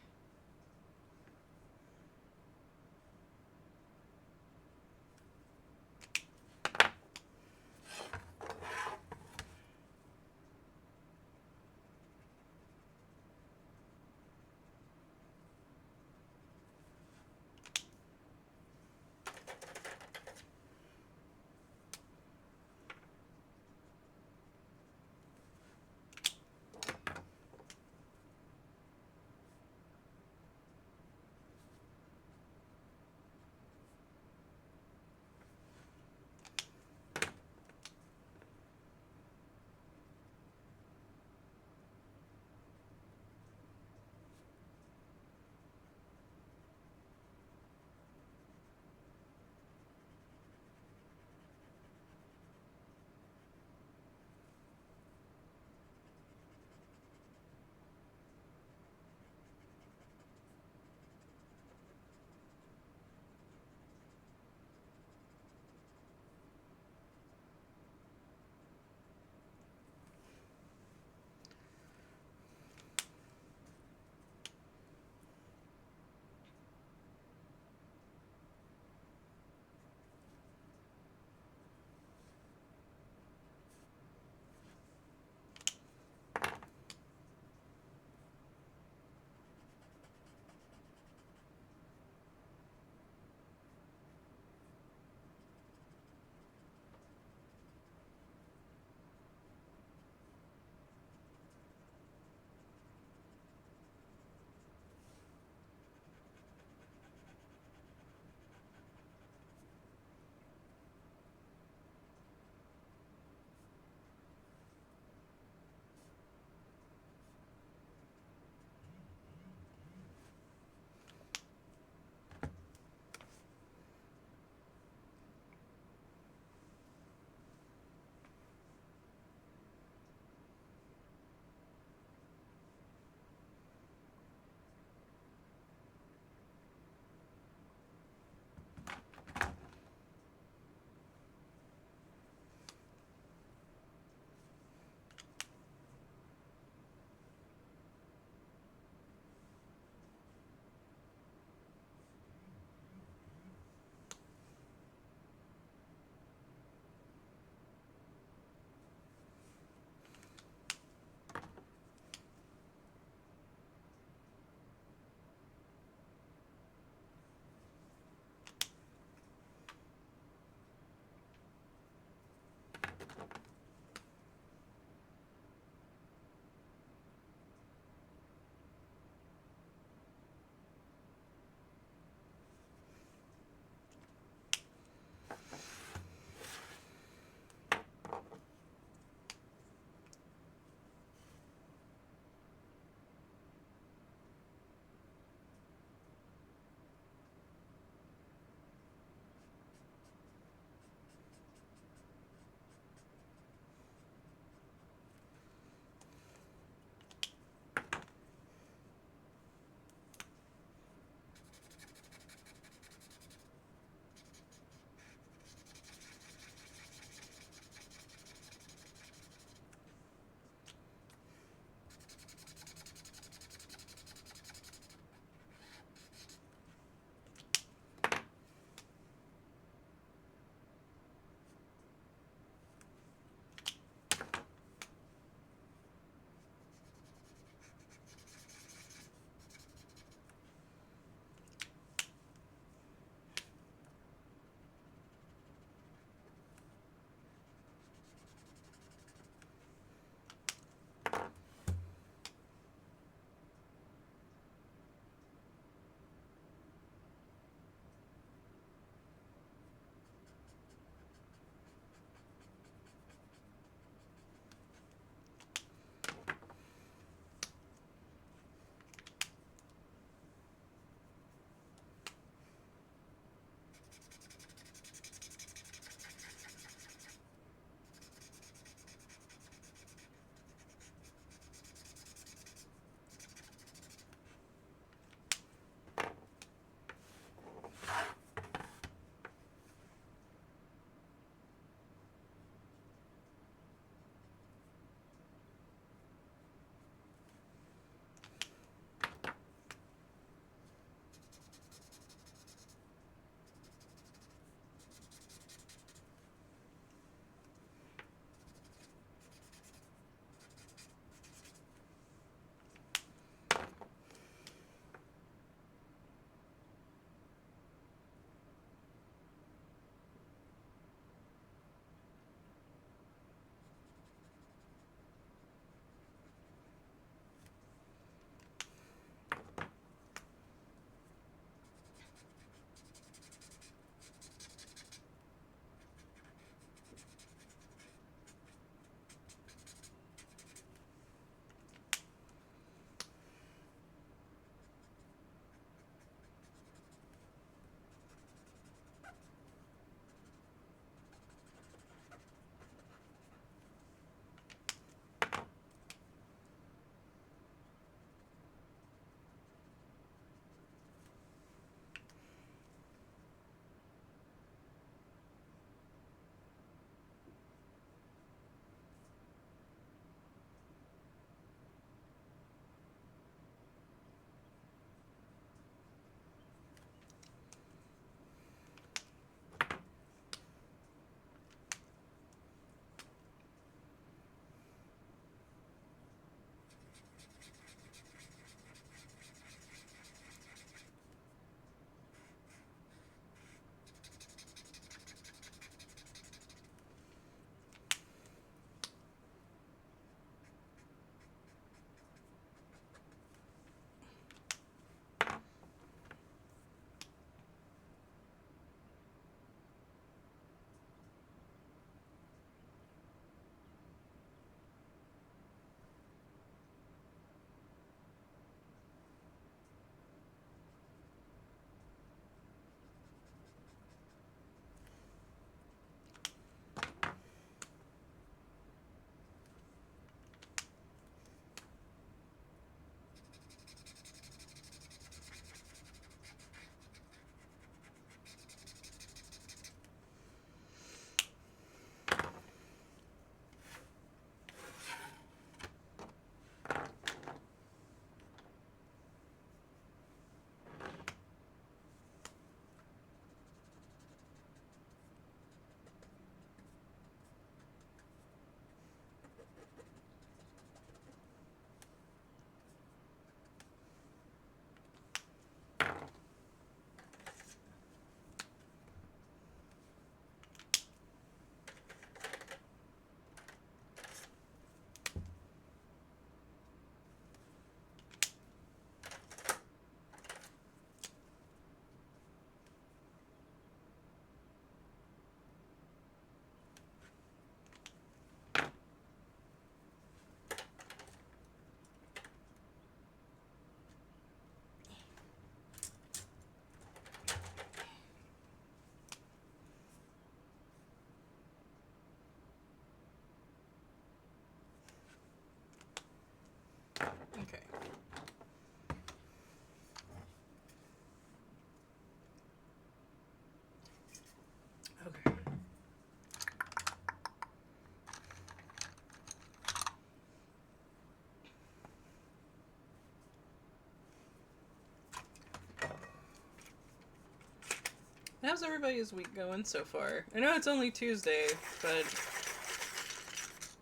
how's everybody's week going so far? I know it's only Tuesday, but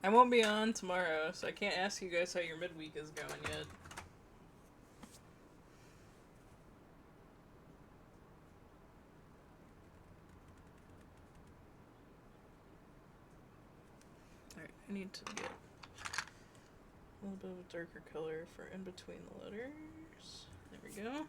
I won't be on tomorrow, so I can't ask you guys how your midweek is going yet. Alright, I need to get a little bit of a darker color for in between the letters. There we go.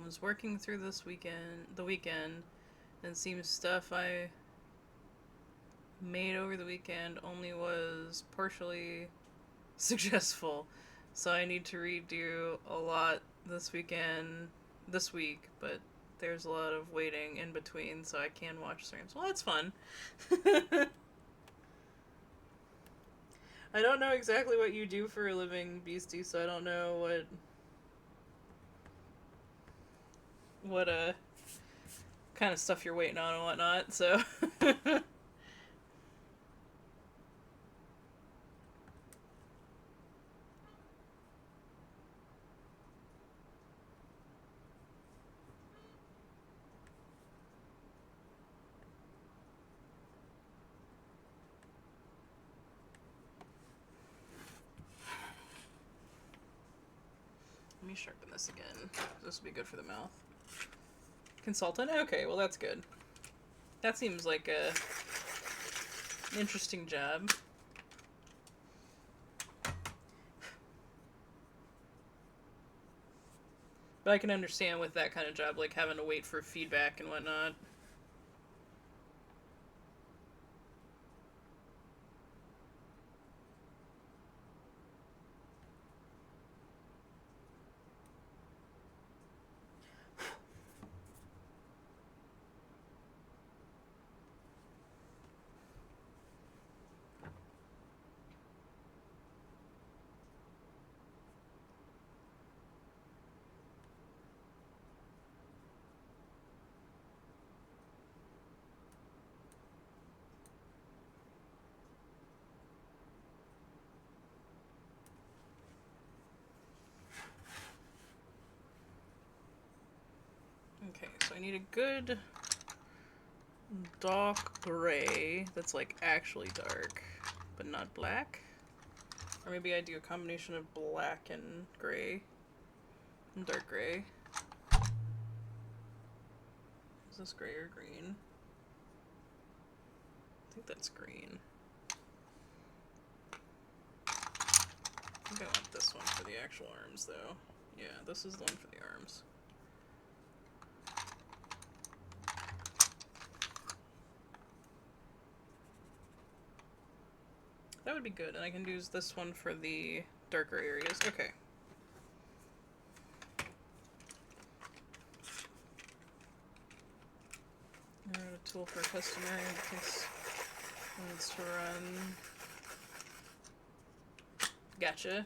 Was working through the weekend, and seems stuff I made over the weekend only was partially successful. So I need to redo a lot this week, but there's a lot of waiting in between, so I can watch streams. Well, that's fun. I don't know exactly what you do for a living, Beastie, so I don't know what kind of stuff you're waiting on and whatnot, so let me sharpen this again. This will be good for the mouth. Consultant? Okay, well that's good. That seems like an interesting job. But I can understand with that kind of job, like having to wait for feedback and whatnot. Okay, so I need a good dark gray that's like actually dark, but not black. Or maybe I do a combination of black and gray and dark gray. Is this gray or green? I think that's green. I think I want this one for the actual arms, though. Yeah, this is the one for the arms. That would be good, and I can use this one for the darker areas. Okay. A tool for a customer in case it needs to run. Gotcha.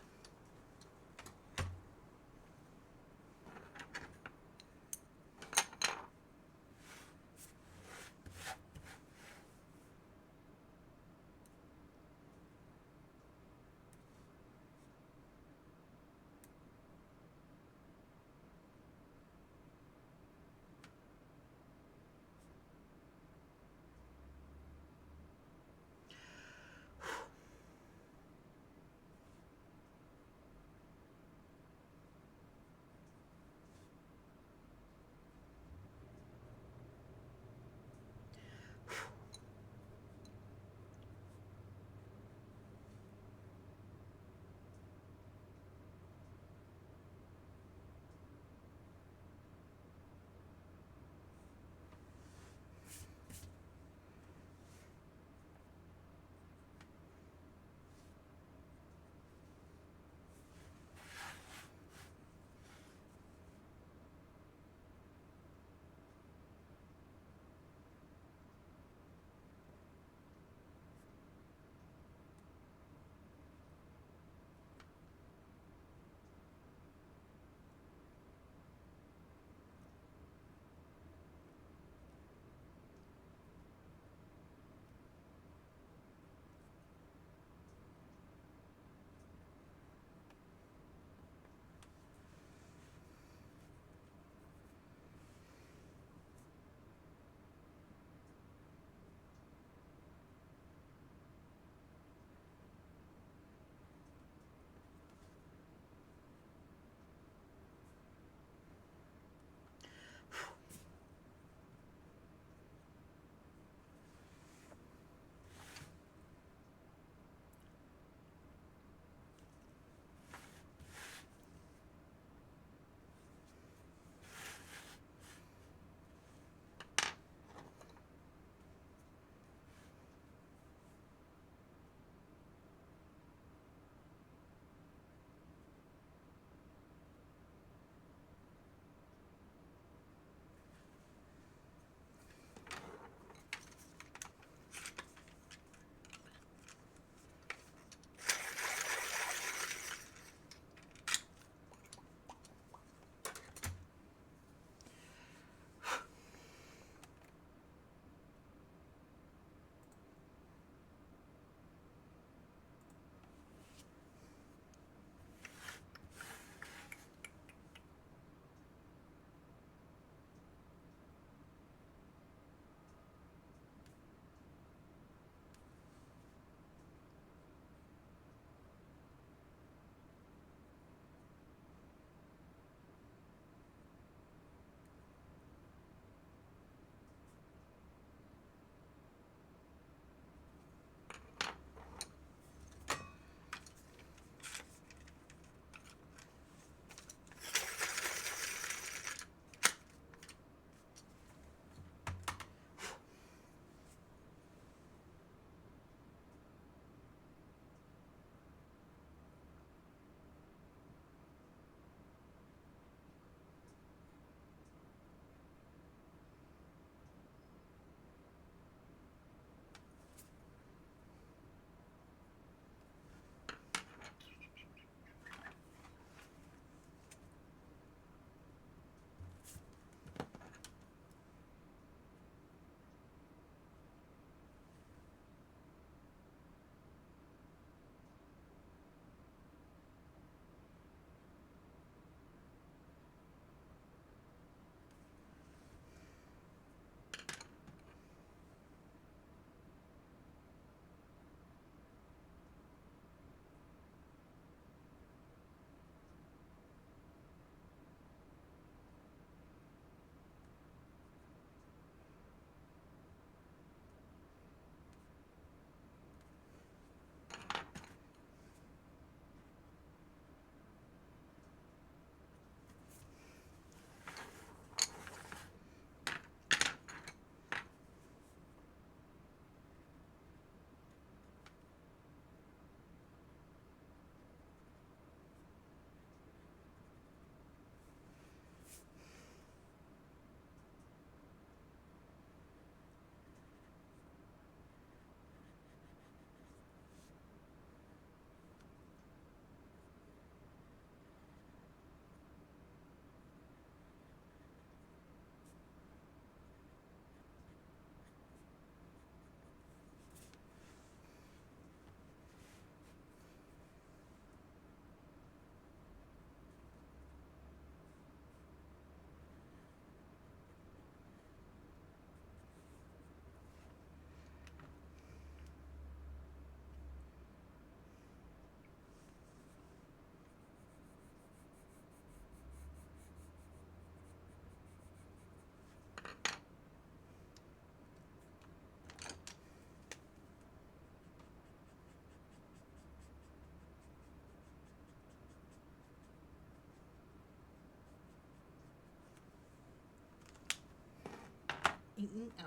Ow.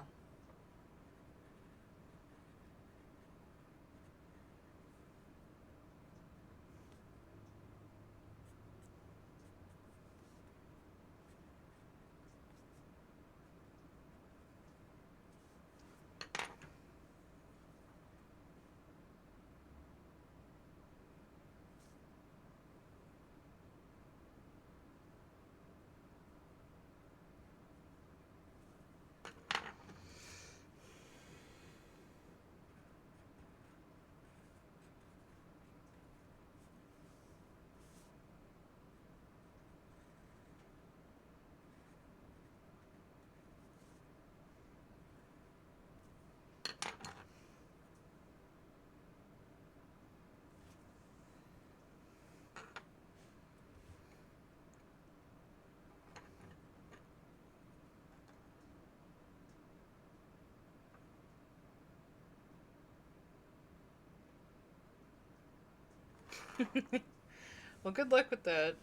Well, good luck with that.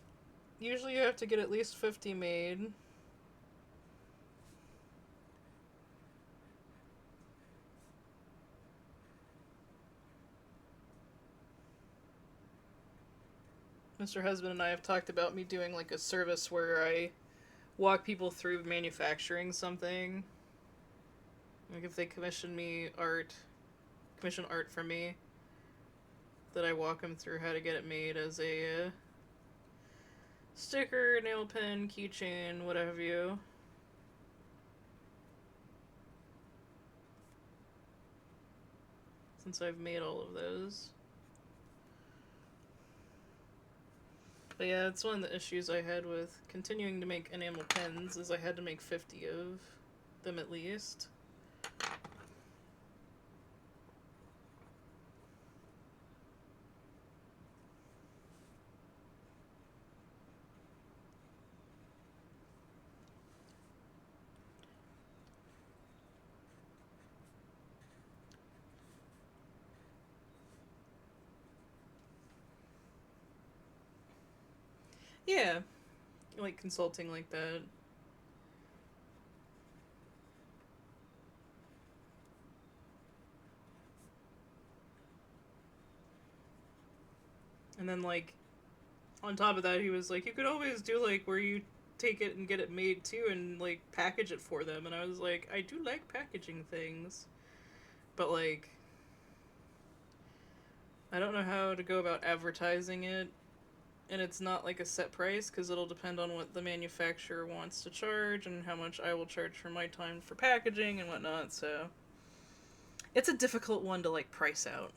Usually you have to get at least 50 made. Mr. Husband and I have talked about me doing like a service where I walk people through manufacturing something. Like if they commission art from me, that I walk them through how to get it made as a sticker, nail pen, keychain, what have you. Since I've made all of those. But yeah, it's one of the issues I had with continuing to make enamel pens, is I had to make 50 of them at least. Yeah, like consulting like that. And then, like, on top of that, he was like, you could always do, like, where you take it and get it made too and, like, package it for them. And I was like, I do like packaging things. But, like, I don't know how to go about advertising it. And it's not like a set price because it'll depend on what the manufacturer wants to charge and how much I will charge for my time for packaging and whatnot. So it's a difficult one to, like, price out.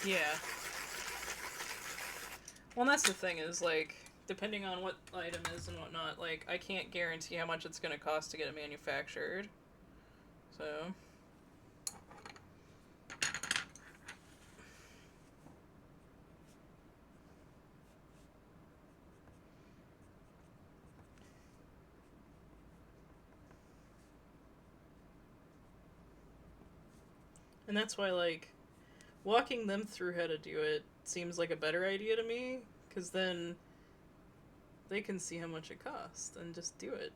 Yeah. Well, that's the thing is, like, depending on what item is and whatnot, like, I can't guarantee how much it's going to cost to get it manufactured. So. And that's why, like, walking them through how to do it seems like a better idea to me, because then they can see how much it costs and just do it.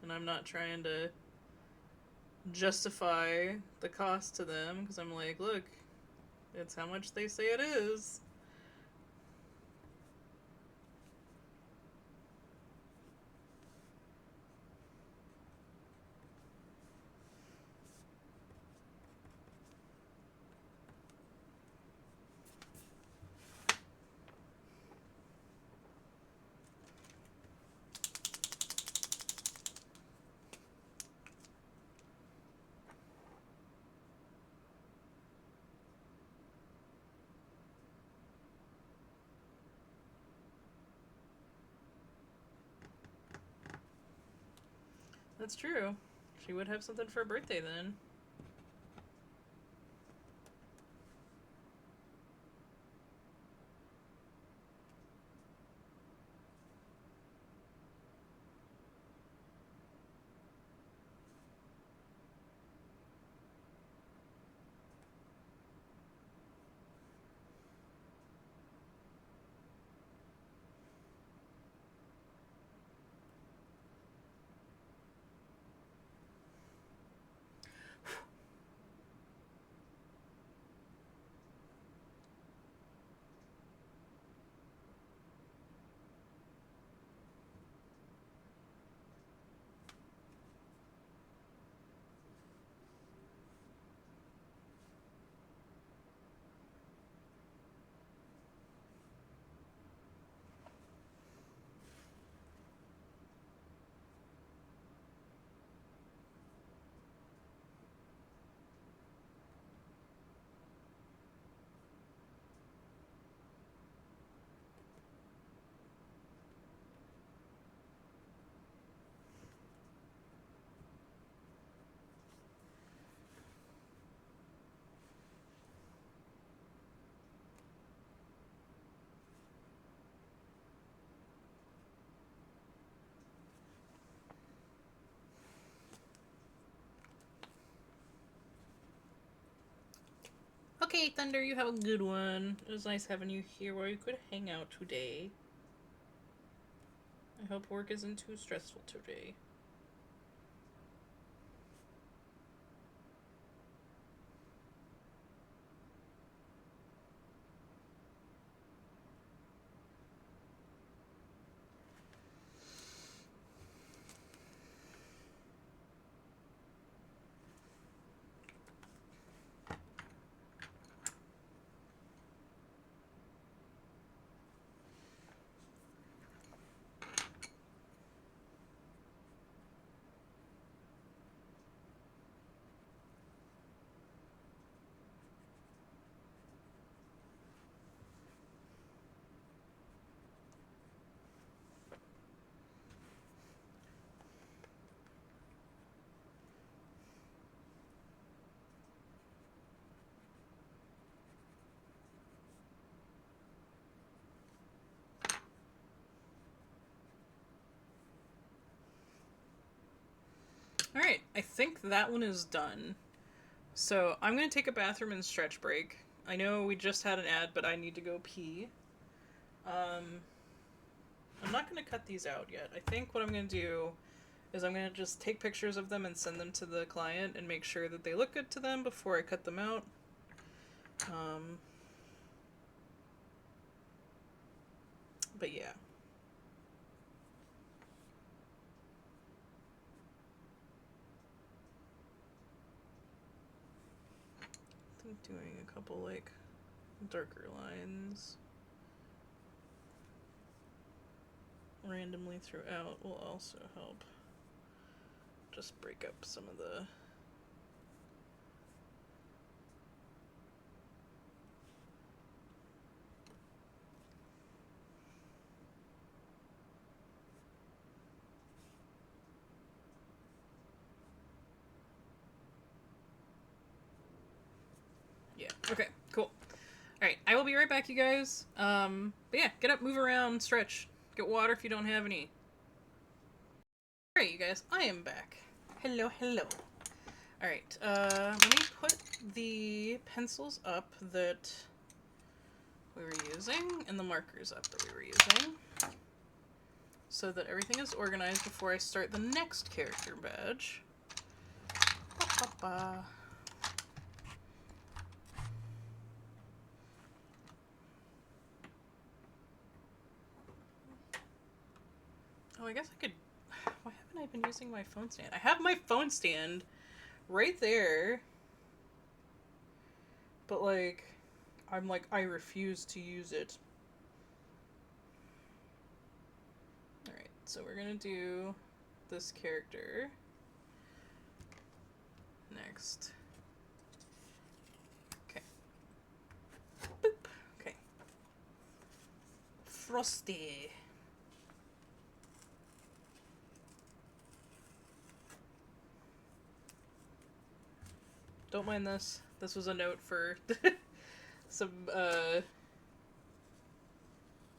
And I'm not trying to justify the cost to them because I'm like, look, it's how much they say it is. That's true. She would have something for her birthday then. Okay, Thunder, you have a good one. It was nice having you here where you could hang out today. I hope work isn't too stressful today. Alright, I think that one is done. So I'm going to take a bathroom and stretch break. I know we just had an ad, but I need to go pee. I'm not going to cut these out yet. I think what I'm going to do is I'm going to just take pictures of them and send them to the client and make sure that they look good to them before I cut them out. But yeah. I think doing a couple like darker lines randomly throughout will also help just break up some of the yeah. Okay, cool. Alright, I will be right back, you guys. But yeah, get up, move around, stretch. Get water if you don't have any. Alright, you guys, I am back. Hello, hello. Alright, let me put the pencils up that we were using and the markers up that we were using. so that everything is organized before I start the next character badge. Ba-ba-ba. Oh, I guess I could... Why haven't I been using my phone stand? I have my phone stand right there. But, like, I refuse to use it. Alright, so we're gonna do this character next. Okay. Boop. Okay. Frosty. Don't mind this. This was a note for some,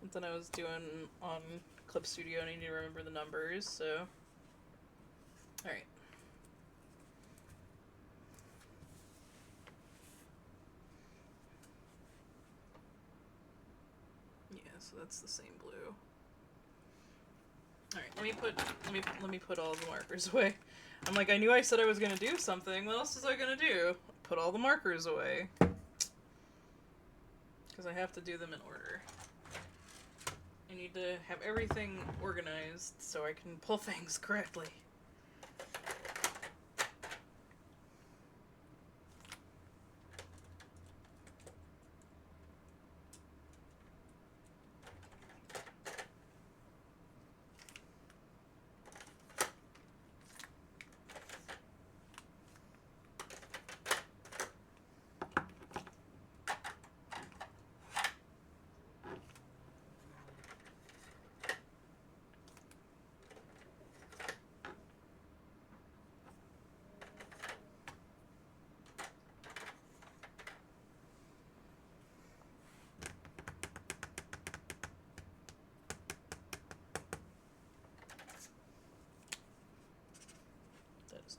something I was doing on Clip Studio, and I need to remember the numbers, so... Alright. Yeah, so that's the same blue. Alright, let me put all the markers away. I'm like, I knew I said I was gonna do something, what else was I gonna do? Put all the markers away. Because I have to do them in order. I need to have everything organized so I can pull things correctly.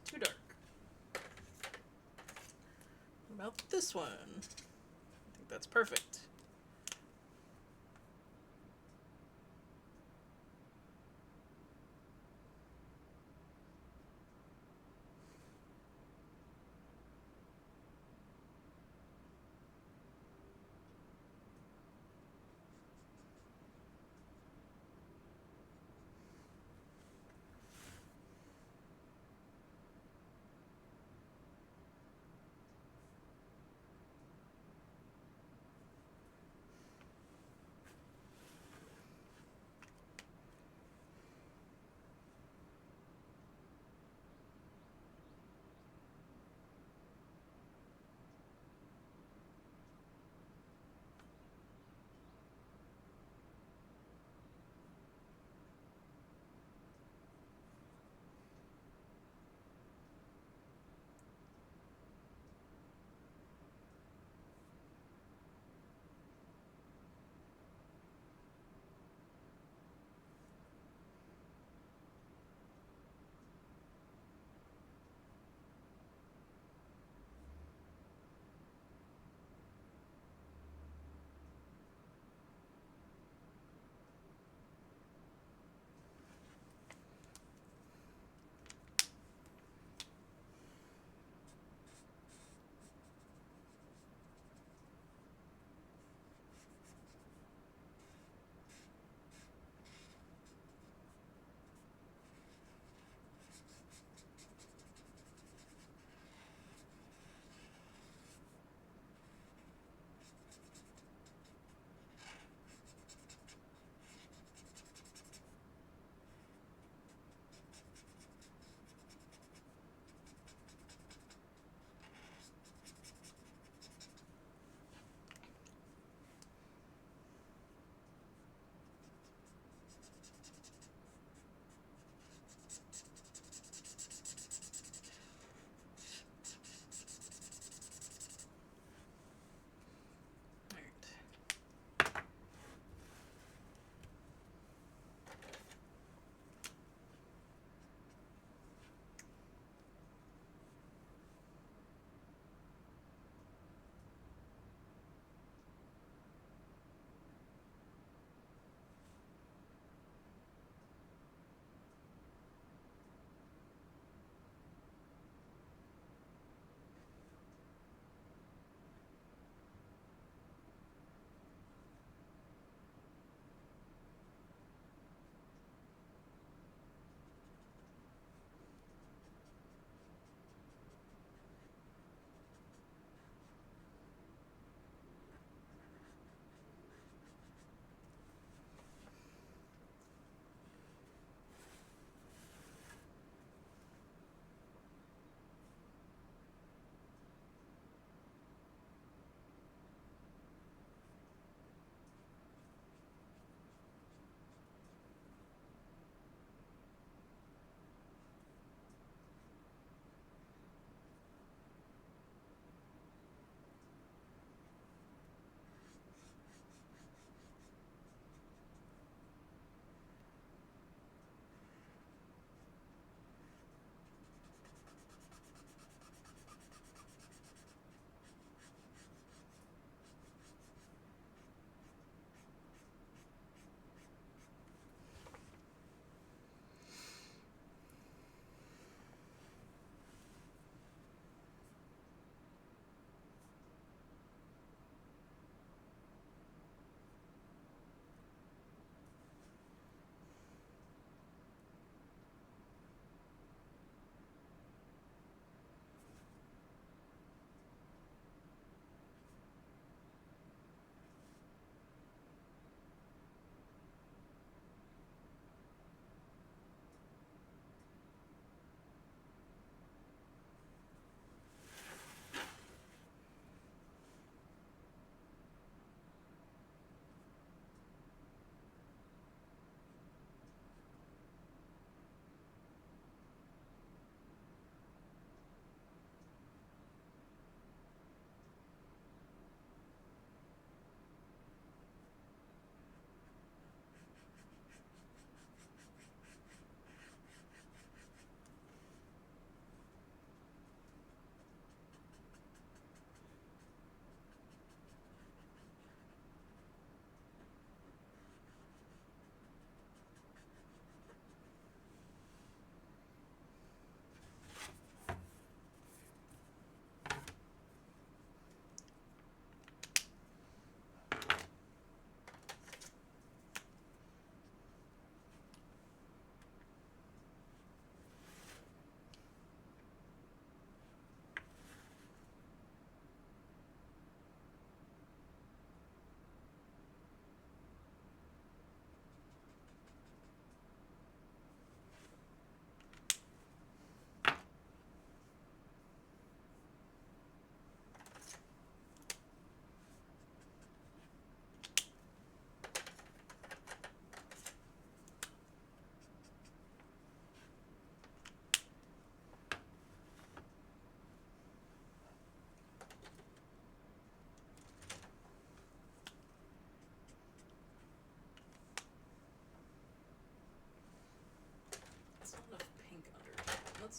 Too dark. What about this one? I think that's perfect.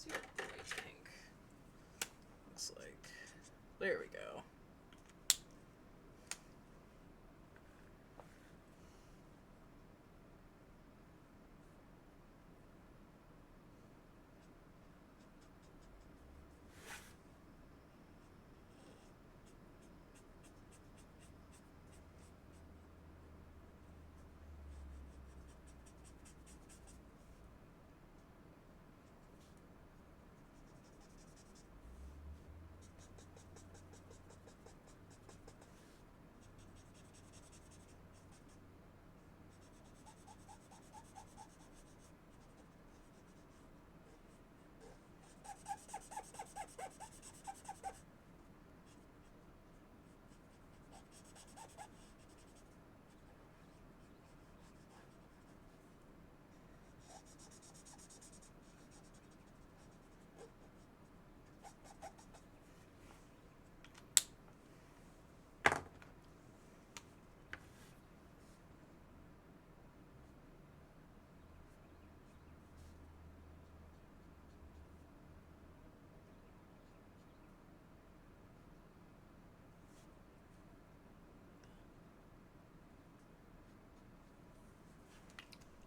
see what bright pink looks like. There we go.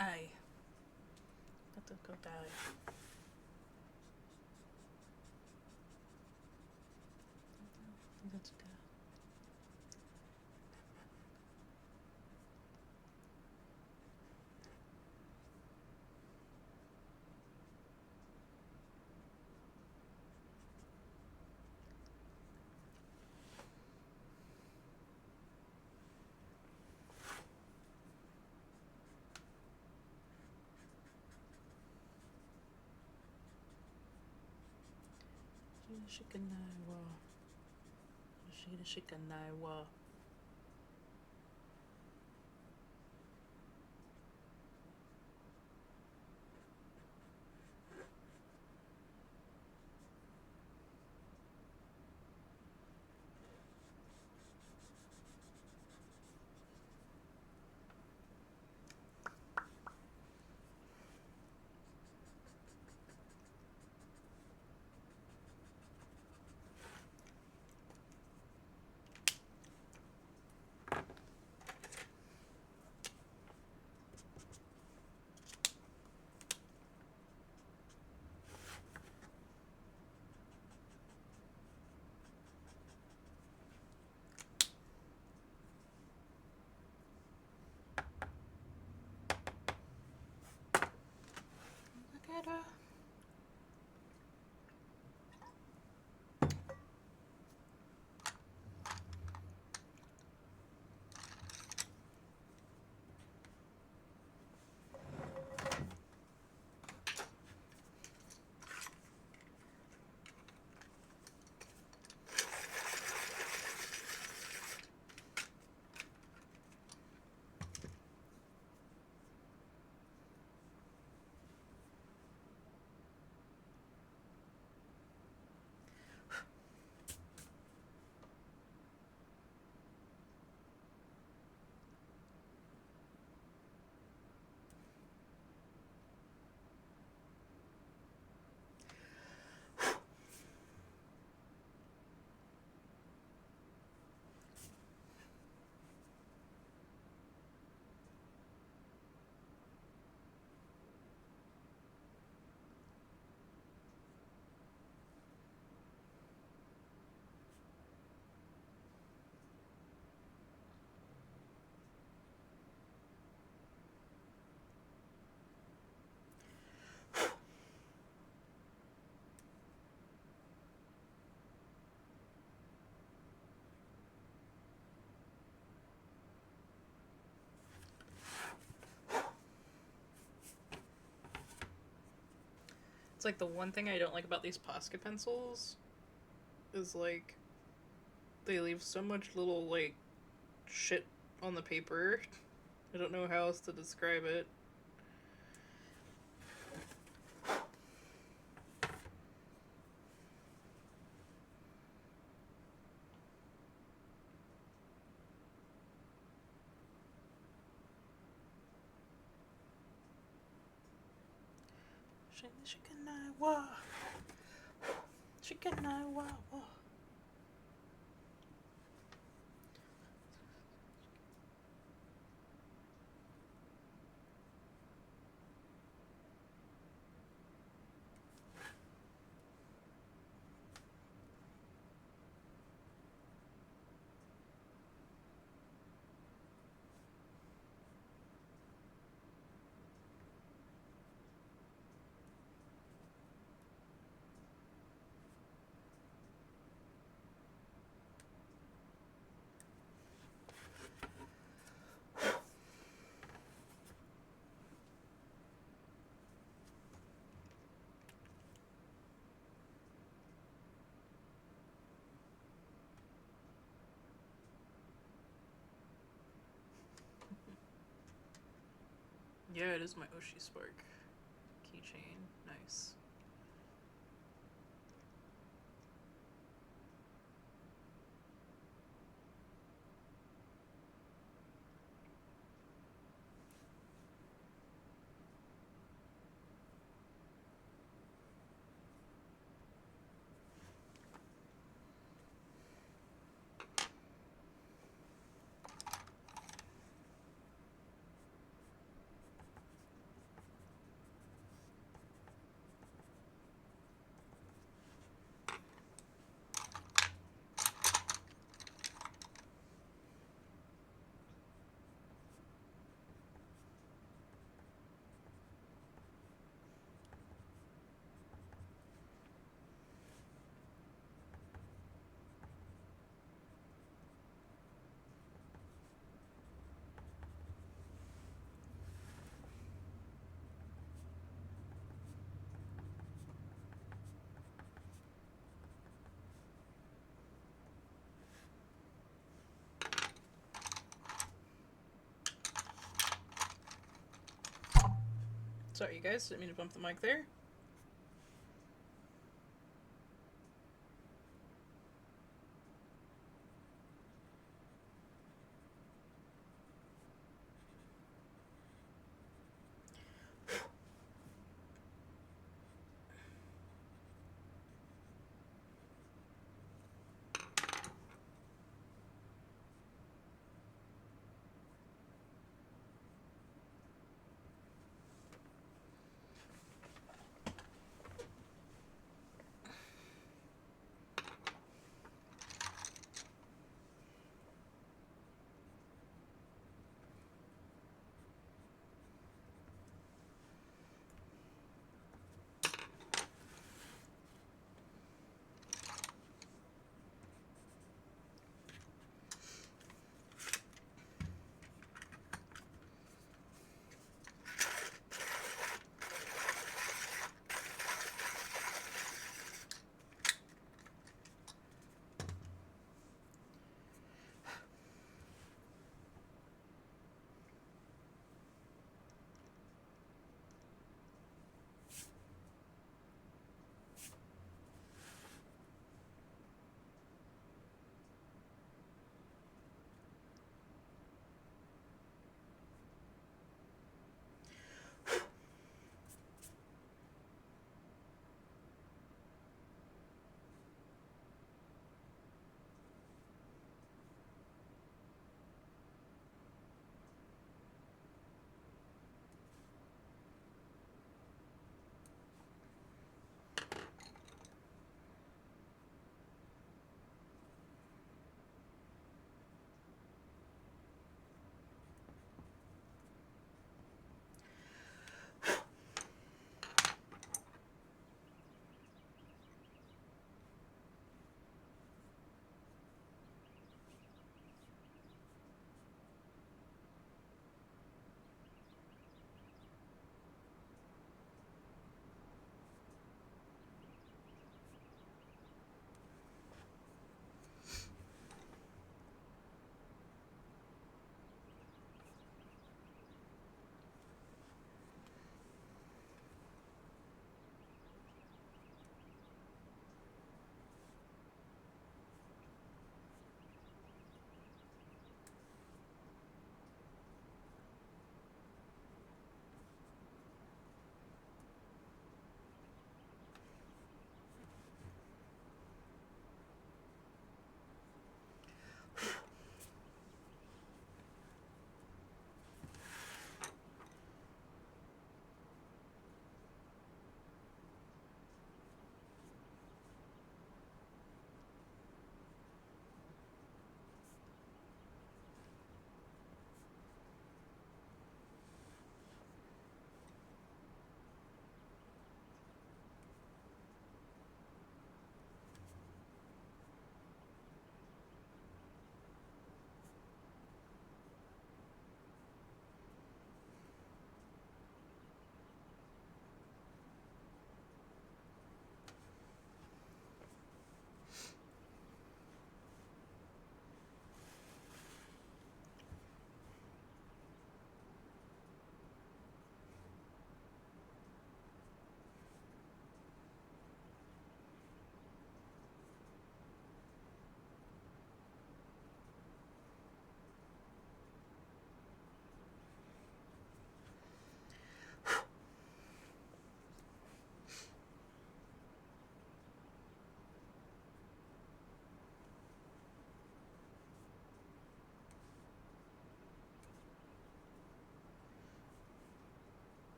Aye. Let them go die. Let's go. Shikanaiwa. Shikanaiwa. Look at her. It's like the one thing I don't like about these Posca pencils is like they leave so much little like shit on the paper. I don't know how else to describe it. Shikanaiwa. Chicken I wow. Yeah, it is my Oshi Spark keychain. Nice. Sorry, you guys. Didn't mean to bump the mic there.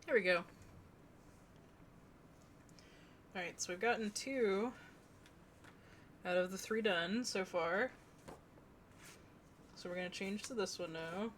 There we go. Alright, so we've gotten 2 out of the 3 done so far. So we're going to change to this one now.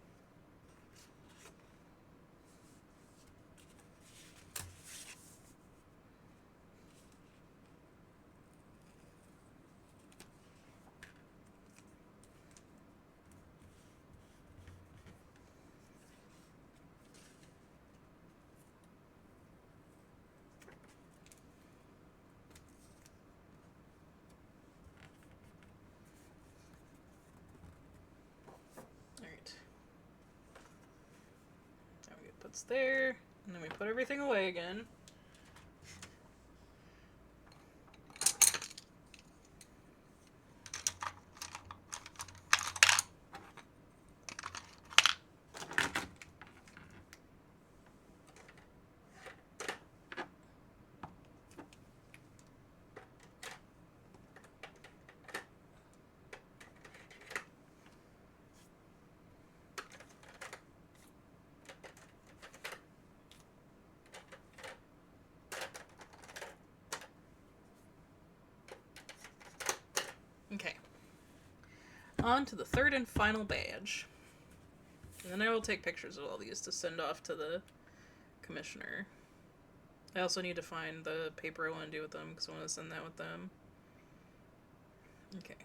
Puts there, and then we put everything away again. Okay. On to the 3rd and final badge. And then I will take pictures of all these to send off to the commissioner. I also need to find the paper I want to do with them, because I want to send that with them. Okay.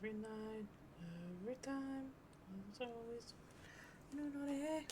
every night, every time, there's always no naughty.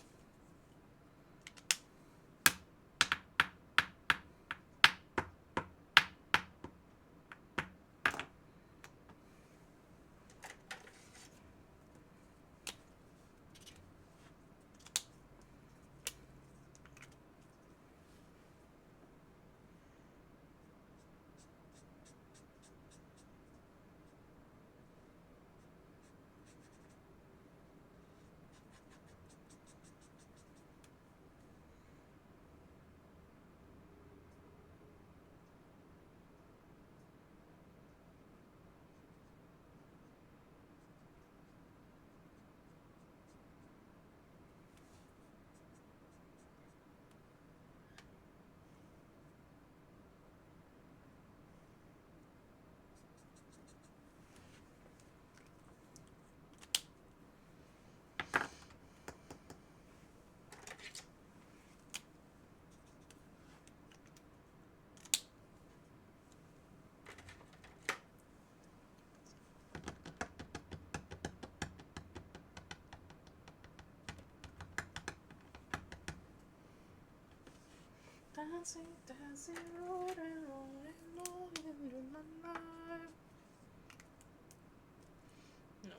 Dancing, dancing, rolling, rolling, rolling in my life. No.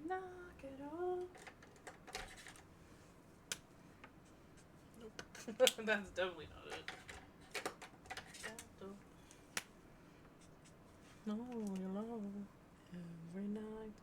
Knock it off. Nope. That's definitely not it. No, you love every night.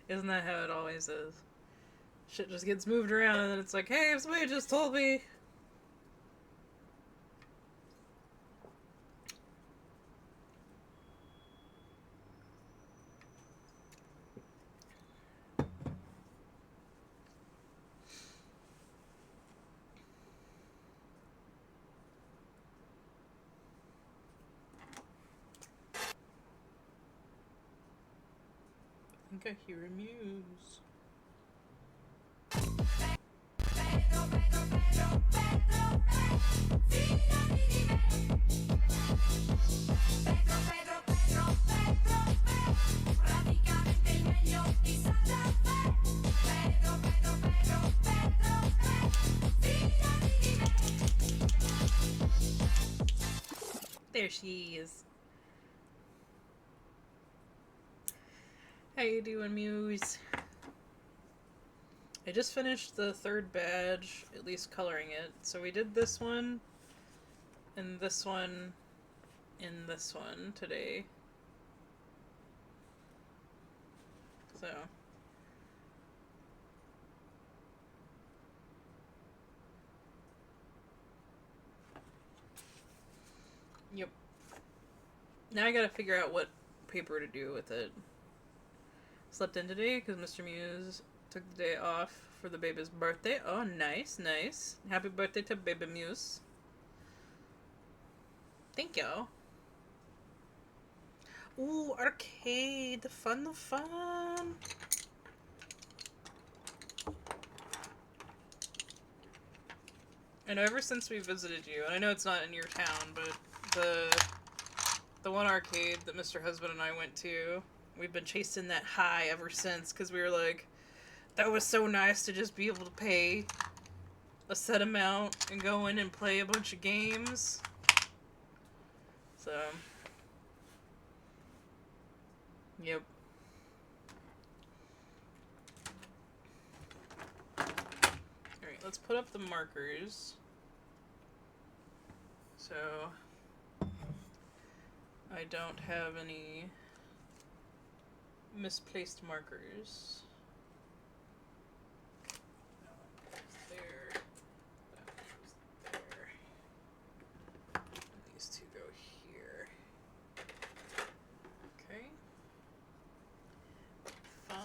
Isn't that how it always is? Shit just gets moved around and then it's like, hey, if somebody just told me. I think I hear a muse. There she is. How you doing, Muse? I just finished the third badge, at least coloring it. So we did this one, and this one, and this one today. So. Yep. Now I gotta figure out what paper to do with it. Slept in today because Mr. Muse took the day off for the baby's birthday. Oh, nice, nice. Happy birthday to Baby Muse. Thank you. Ooh, arcade. The fun, the fun. I know ever since we visited you, and I know it's not in your town, but the one arcade that Mr. Husband and I went to, we've been chasing that high ever since, because we were like, that was so nice to just be able to pay a set amount and go in and play a bunch of games. So, yep. Alright, let's put up the markers. So, I don't have any misplaced markers. That goes there. That goes there. And these two go here. Okay. 5.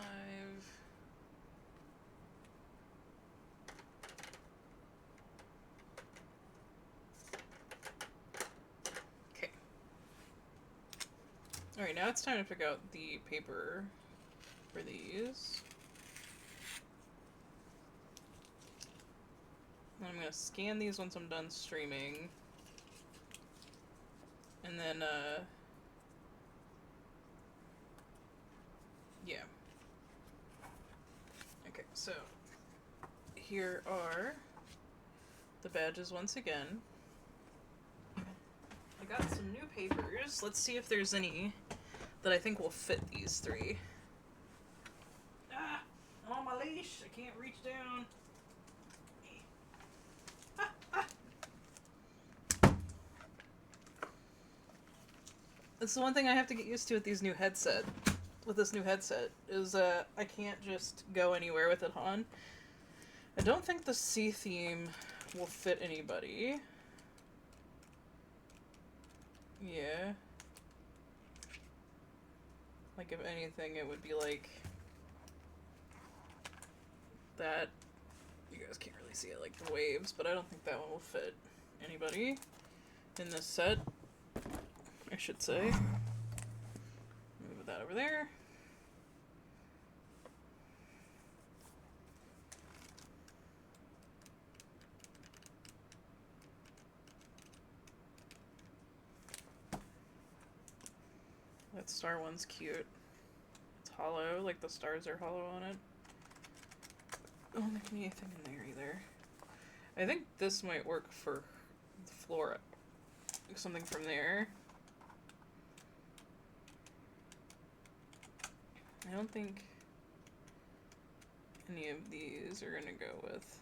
Okay. Alright, now it's time to pick out the paper for these. I'm going to scan these once I'm done streaming. And then, yeah. Okay, so here are the badges once again. I got some new papers. Let's see if there's any that I think will fit these 3. Ah! I'm on my leash. I can't reach down. Ah, ah. That's the one thing I have to get used to with these new headset. With this new headset is I can't just go anywhere with it on. I don't think the sea theme will fit anybody. Yeah. Like, if anything, it would be like that. You guys can't really see it, like the waves, but I don't think that one will fit anybody in this set, I should say. Move that over there. That star one's cute. It's hollow, like the stars are hollow on it. Don't make me anything in there either. I think this might work for the flora. Something from there. I don't think any of these are gonna go with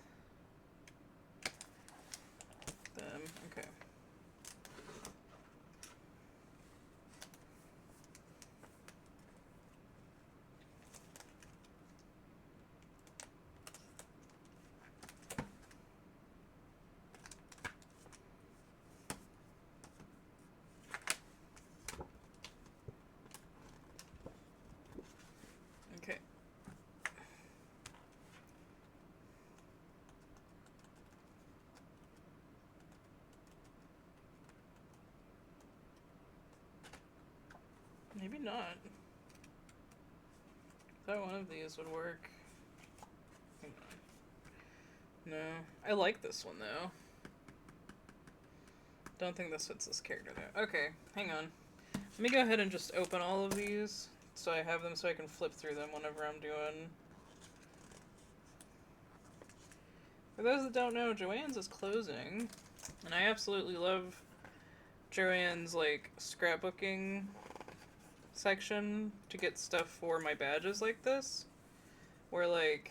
them. Okay. not? I thought one of these would work. Hang on. No. I like this one, though. Don't think this fits this character, though. Okay, hang on. Let me go ahead and just open all of these, so I have them so I can flip through them whenever I'm doing... For those that don't know, Joann's is closing, and I absolutely love Joann's, like, scrapbooking section to get stuff for my badges like this, where, like,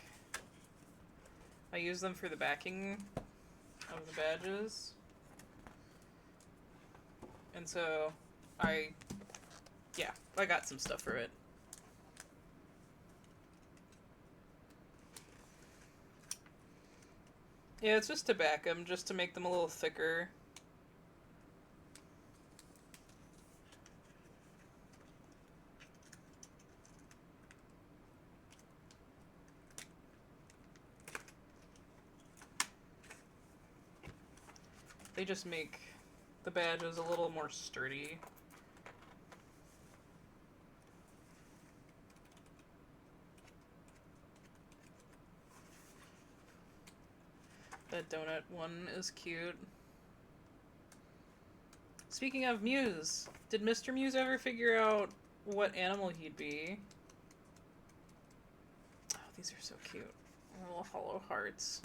I use them for the backing of the badges, and so I got some stuff for it. Yeah, it's just to back them, just to make them a little thicker. They just make the badges a little more sturdy. That donut one is cute. Speaking of Muse, did Mr. Muse ever figure out what animal he'd be? Oh, these are so cute. Little hollow hearts.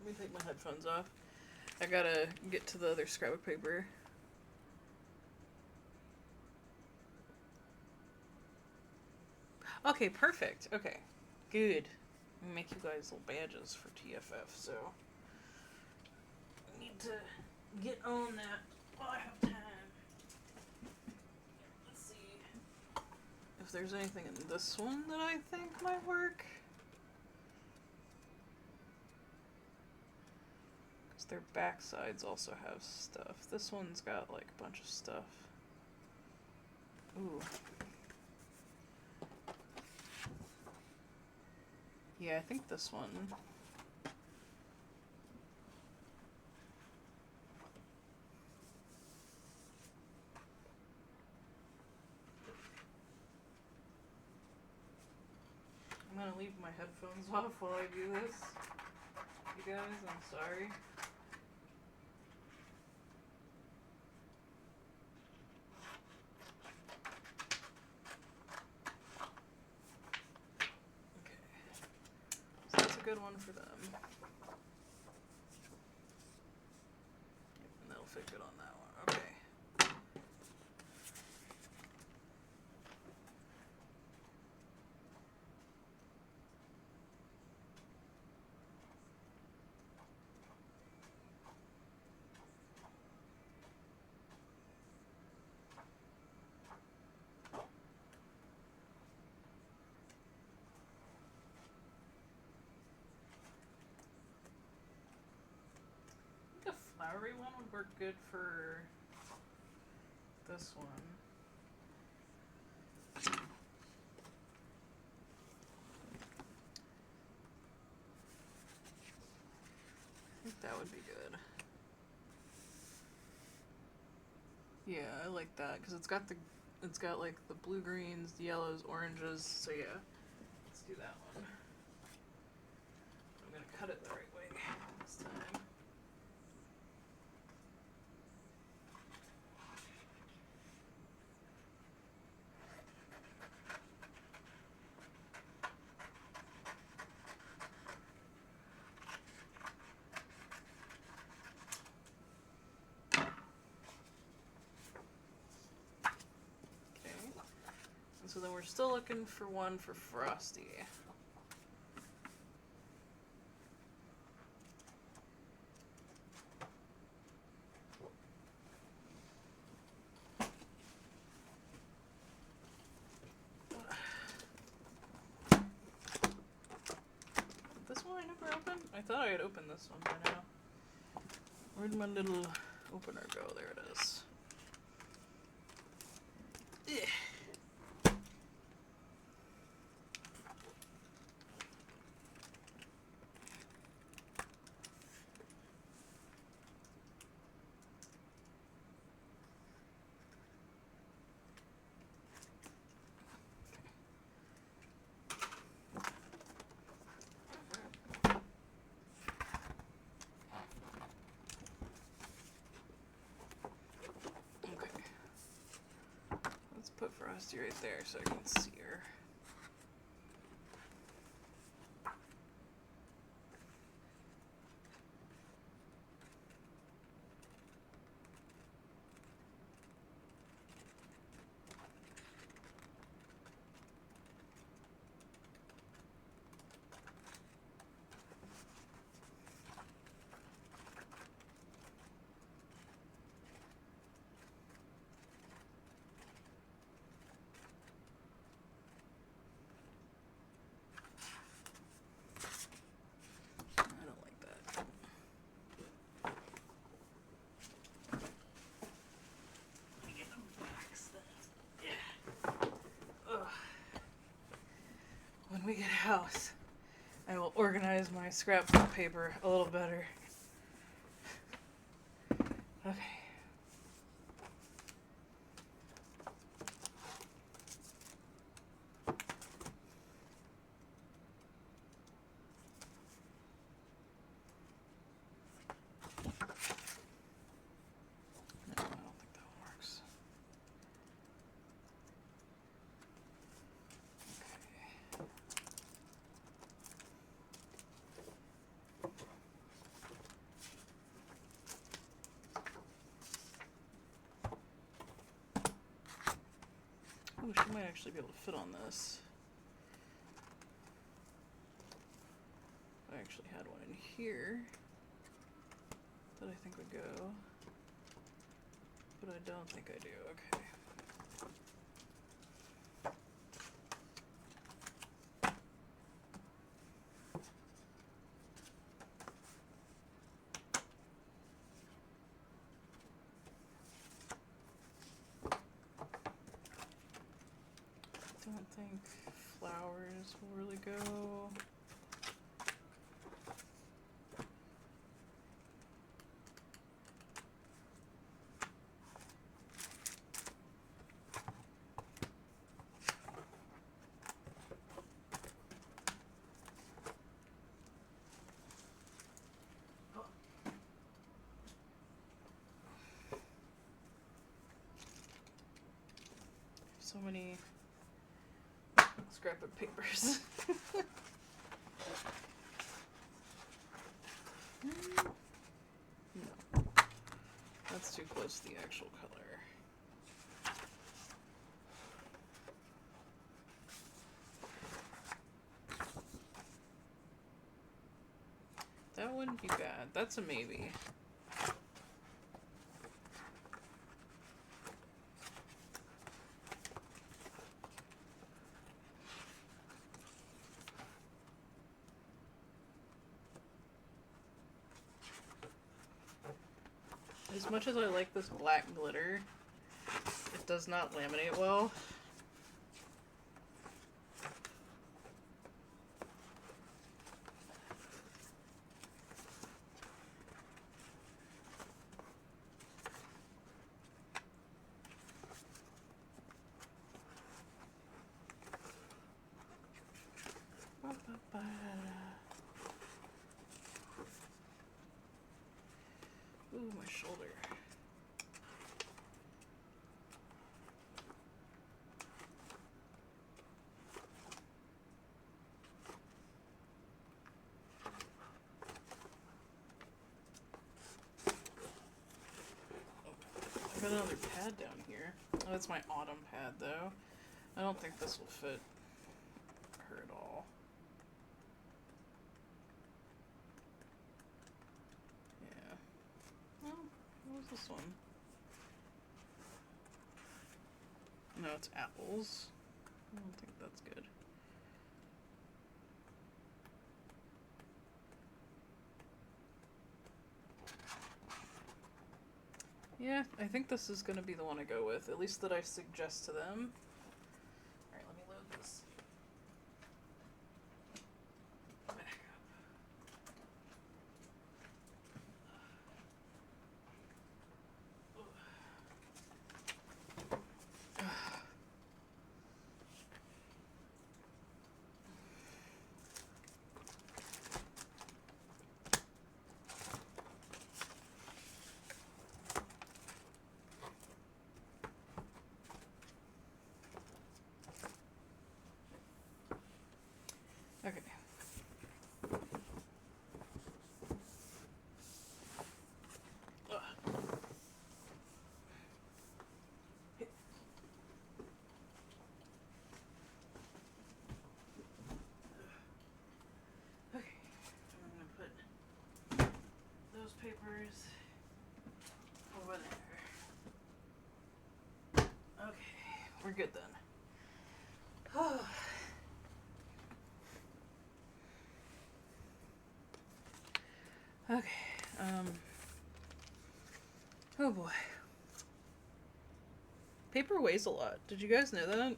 Let me take my headphones off. I gotta get to the other scrapbook paper. Okay, perfect. Okay, good. I'll make you guys little badges for TFF, so I need to get on that while I have time. Let's see if there's anything in this one that I think might work. Because their backsides also have stuff. This one's got like a bunch of stuff. Ooh. Yeah, I think this one. I'm gonna leave my headphones off while I do this. You guys, I'm sorry. Okay. So that's a good one for them. And that'll fit good on that one. Okay. I think a flowery one would work good for this one. I think that would be good. Yeah, I like that because it's got like the blue greens, the yellows, oranges. So yeah, let's do that one. I'm gonna cut it the right way this time. So then we're still looking for one for Frosty. This one I never opened? I thought I had opened this one by now. Where'd my little opener go? There it is. Yeah. Put Frosty right there so I can see her. When we get a house, I will organize my scrapbook paper a little better. Okay. No, I don't think that one works. Oh, she might actually be able to fit on this. I actually had one in here that I think would go, but I don't think I do. Okay. I don't think flowers will really go. So many scrapbook papers. No, that's too close to the actual color. That wouldn't be bad. That's a maybe. As much as I like this black glitter, it does not laminate well. Ooh, my shoulder. I've got another pad down here. Oh, that's my autumn pad, though. I don't think this will fit her at all. Yeah. Well, what was this one? No, it's apples. I don't think that's good. Yeah, I think this is going to be the one I go with, at least that I suggest to them. Alright, let me load this back up. Okay. Okay, I'm gonna put those papers over there. Okay, we're good then. Okay, oh boy. Paper weighs a lot. Did you guys know that?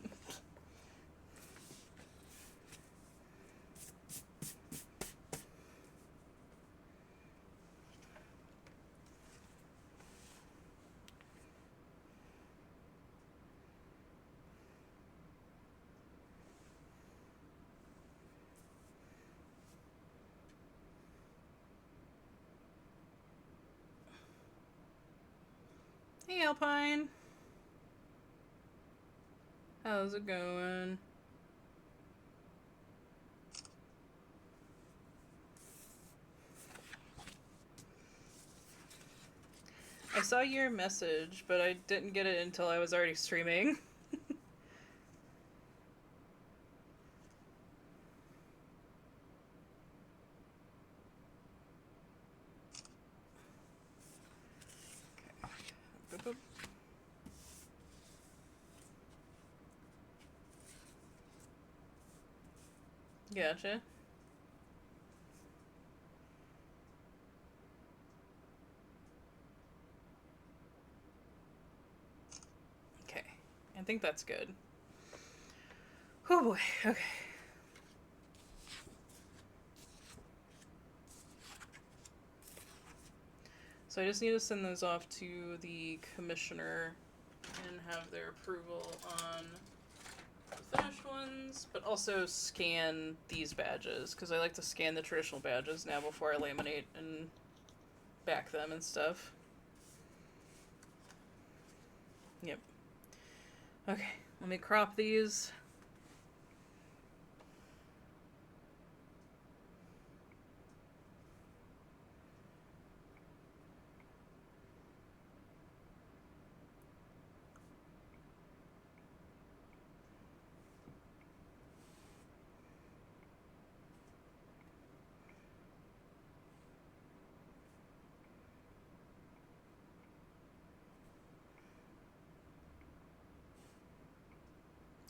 Hey, Alpine. How's it going? I saw your message, but I didn't get it until I was already streaming. Boop, boop. Gotcha. Okay, I think that's good. Oh boy, okay. So I just need to send those off to the commissioner and have their approval on the finished ones, but also scan these badges, because I like to scan the traditional badges now before I laminate and back them and stuff. Yep. Okay, let me crop these.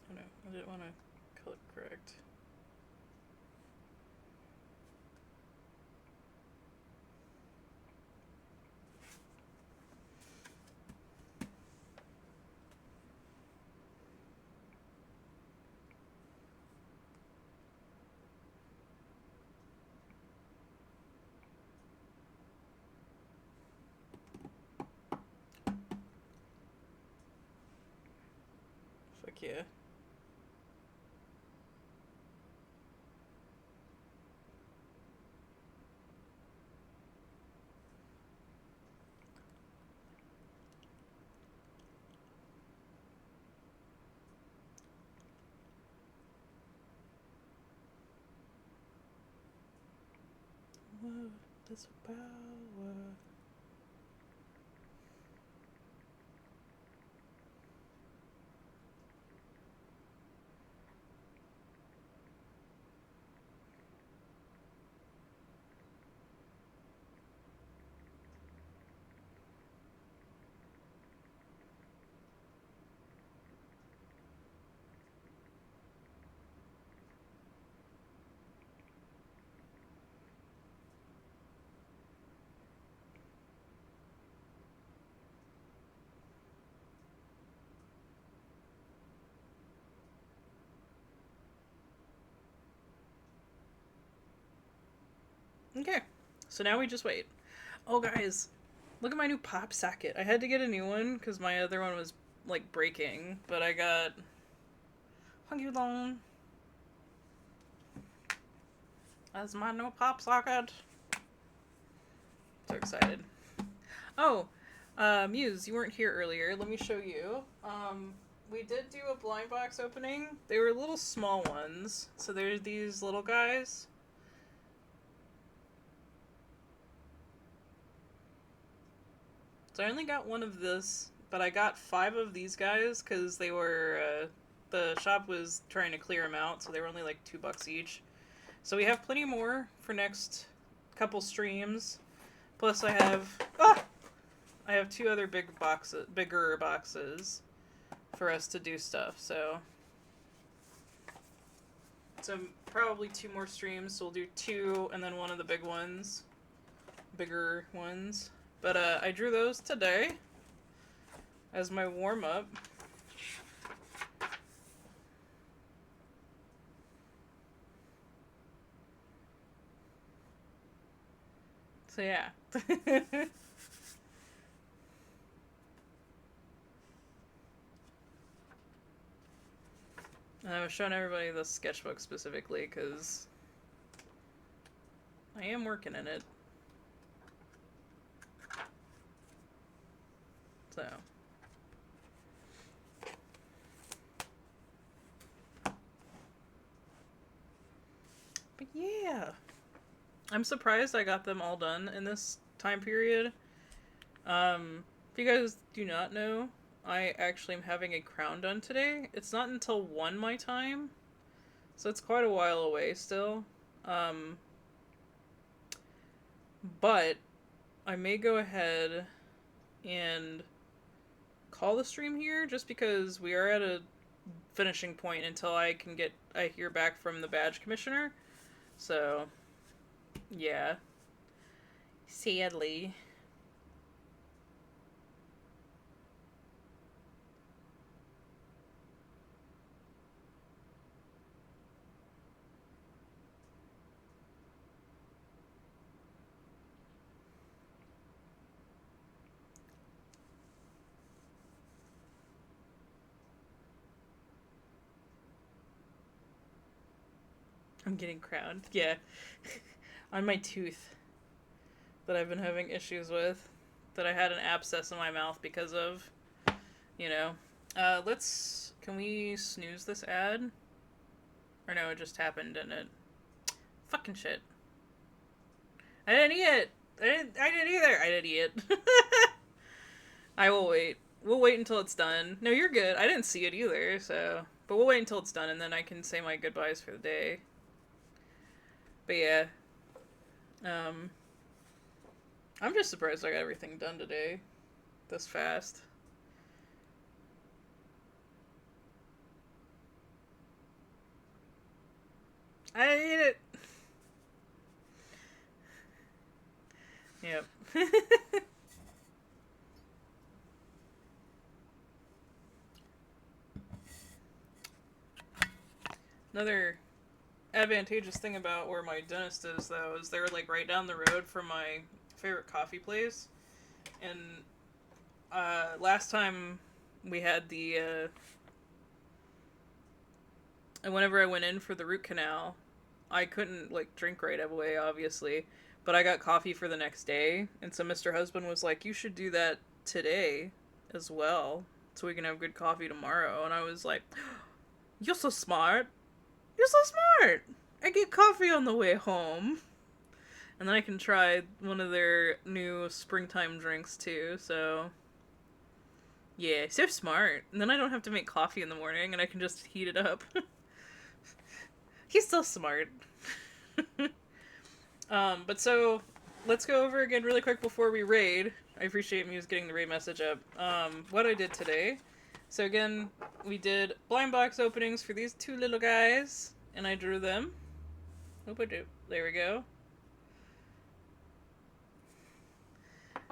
Oh no, I didn't want to click correct. Fuck yeah. Whoa, that's power. So now we just wait. Oh, guys, look at my new pop socket. I had to get a new one because my other one was, like, breaking. But I got... Huggy Long. That's my new pop socket. So excited. Oh, Muse, you weren't here earlier. Let me show you. We did do a blind box opening. They were little small ones. So there's these little guys. So I only got one of this, but I got 5 of these guys because they were, the shop was trying to clear them out, so they were only like $2 each. So we have plenty more for next couple streams. Plus I have, I have 2 other bigger boxes for us to do stuff, so probably 2 more streams, so we'll do 2 and then one of the bigger ones. But I drew those today as my warm-up. So yeah. I was showing everybody the sketchbook specifically because I am working in it. So. But yeah. I'm surprised I got them all done in this time period. If you guys do not know, I actually am having a crown done today. It's not until 1 my time, so it's quite a while away still. But I may go ahead and call the stream here just because we are at a finishing point until I hear back from the badge commissioner. So, yeah. Sadly. I'm getting crowned. Yeah. On my tooth that I've been having issues with. That I had an abscess in my mouth because of. You know. Can we snooze this ad? Or no, it just happened, didn't it? Fucking shit. I didn't eat it! I didn't either! I didn't eat it. I will wait. We'll wait until it's done. No, you're good. I didn't see it either, so... But we'll wait until it's done, and then I can say my goodbyes for the day. But yeah. I'm just surprised I got everything done today. This fast. I ate it! Yep. Another advantageous thing about where my dentist is, though, is they're, like, right down the road from my favorite coffee place. And, last time we had the, and whenever I went in for the root canal, I couldn't, like, drink right away, obviously. But I got coffee for the next day. And so Mr. Husband was like, you should do that today as well, so we can have good coffee tomorrow. And I was like, you're so smart. You're so smart! I get coffee on the way home. And then I can try one of their new springtime drinks, too, so... Yeah, so smart. And then I don't have to make coffee in the morning, and I can just heat it up. He's so smart. But so, let's go over again really quick before we raid. I appreciate Muse getting the raid message up. What I did today... So again, we did blind box openings for these 2 little guys, and I drew them. There we go.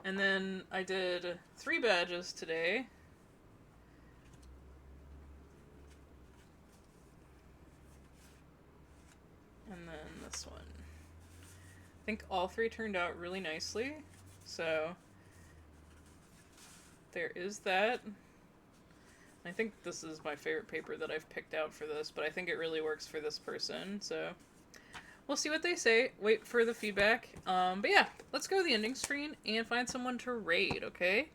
And then I did 3 badges today. And then this one. think all three turned out really nicely. So there is that. I think this is my favorite paper that I've picked out for this, but I think it really works for this person. So we'll see what they say. Wait for the feedback. But yeah, let's go to the ending screen and find someone to raid, okay?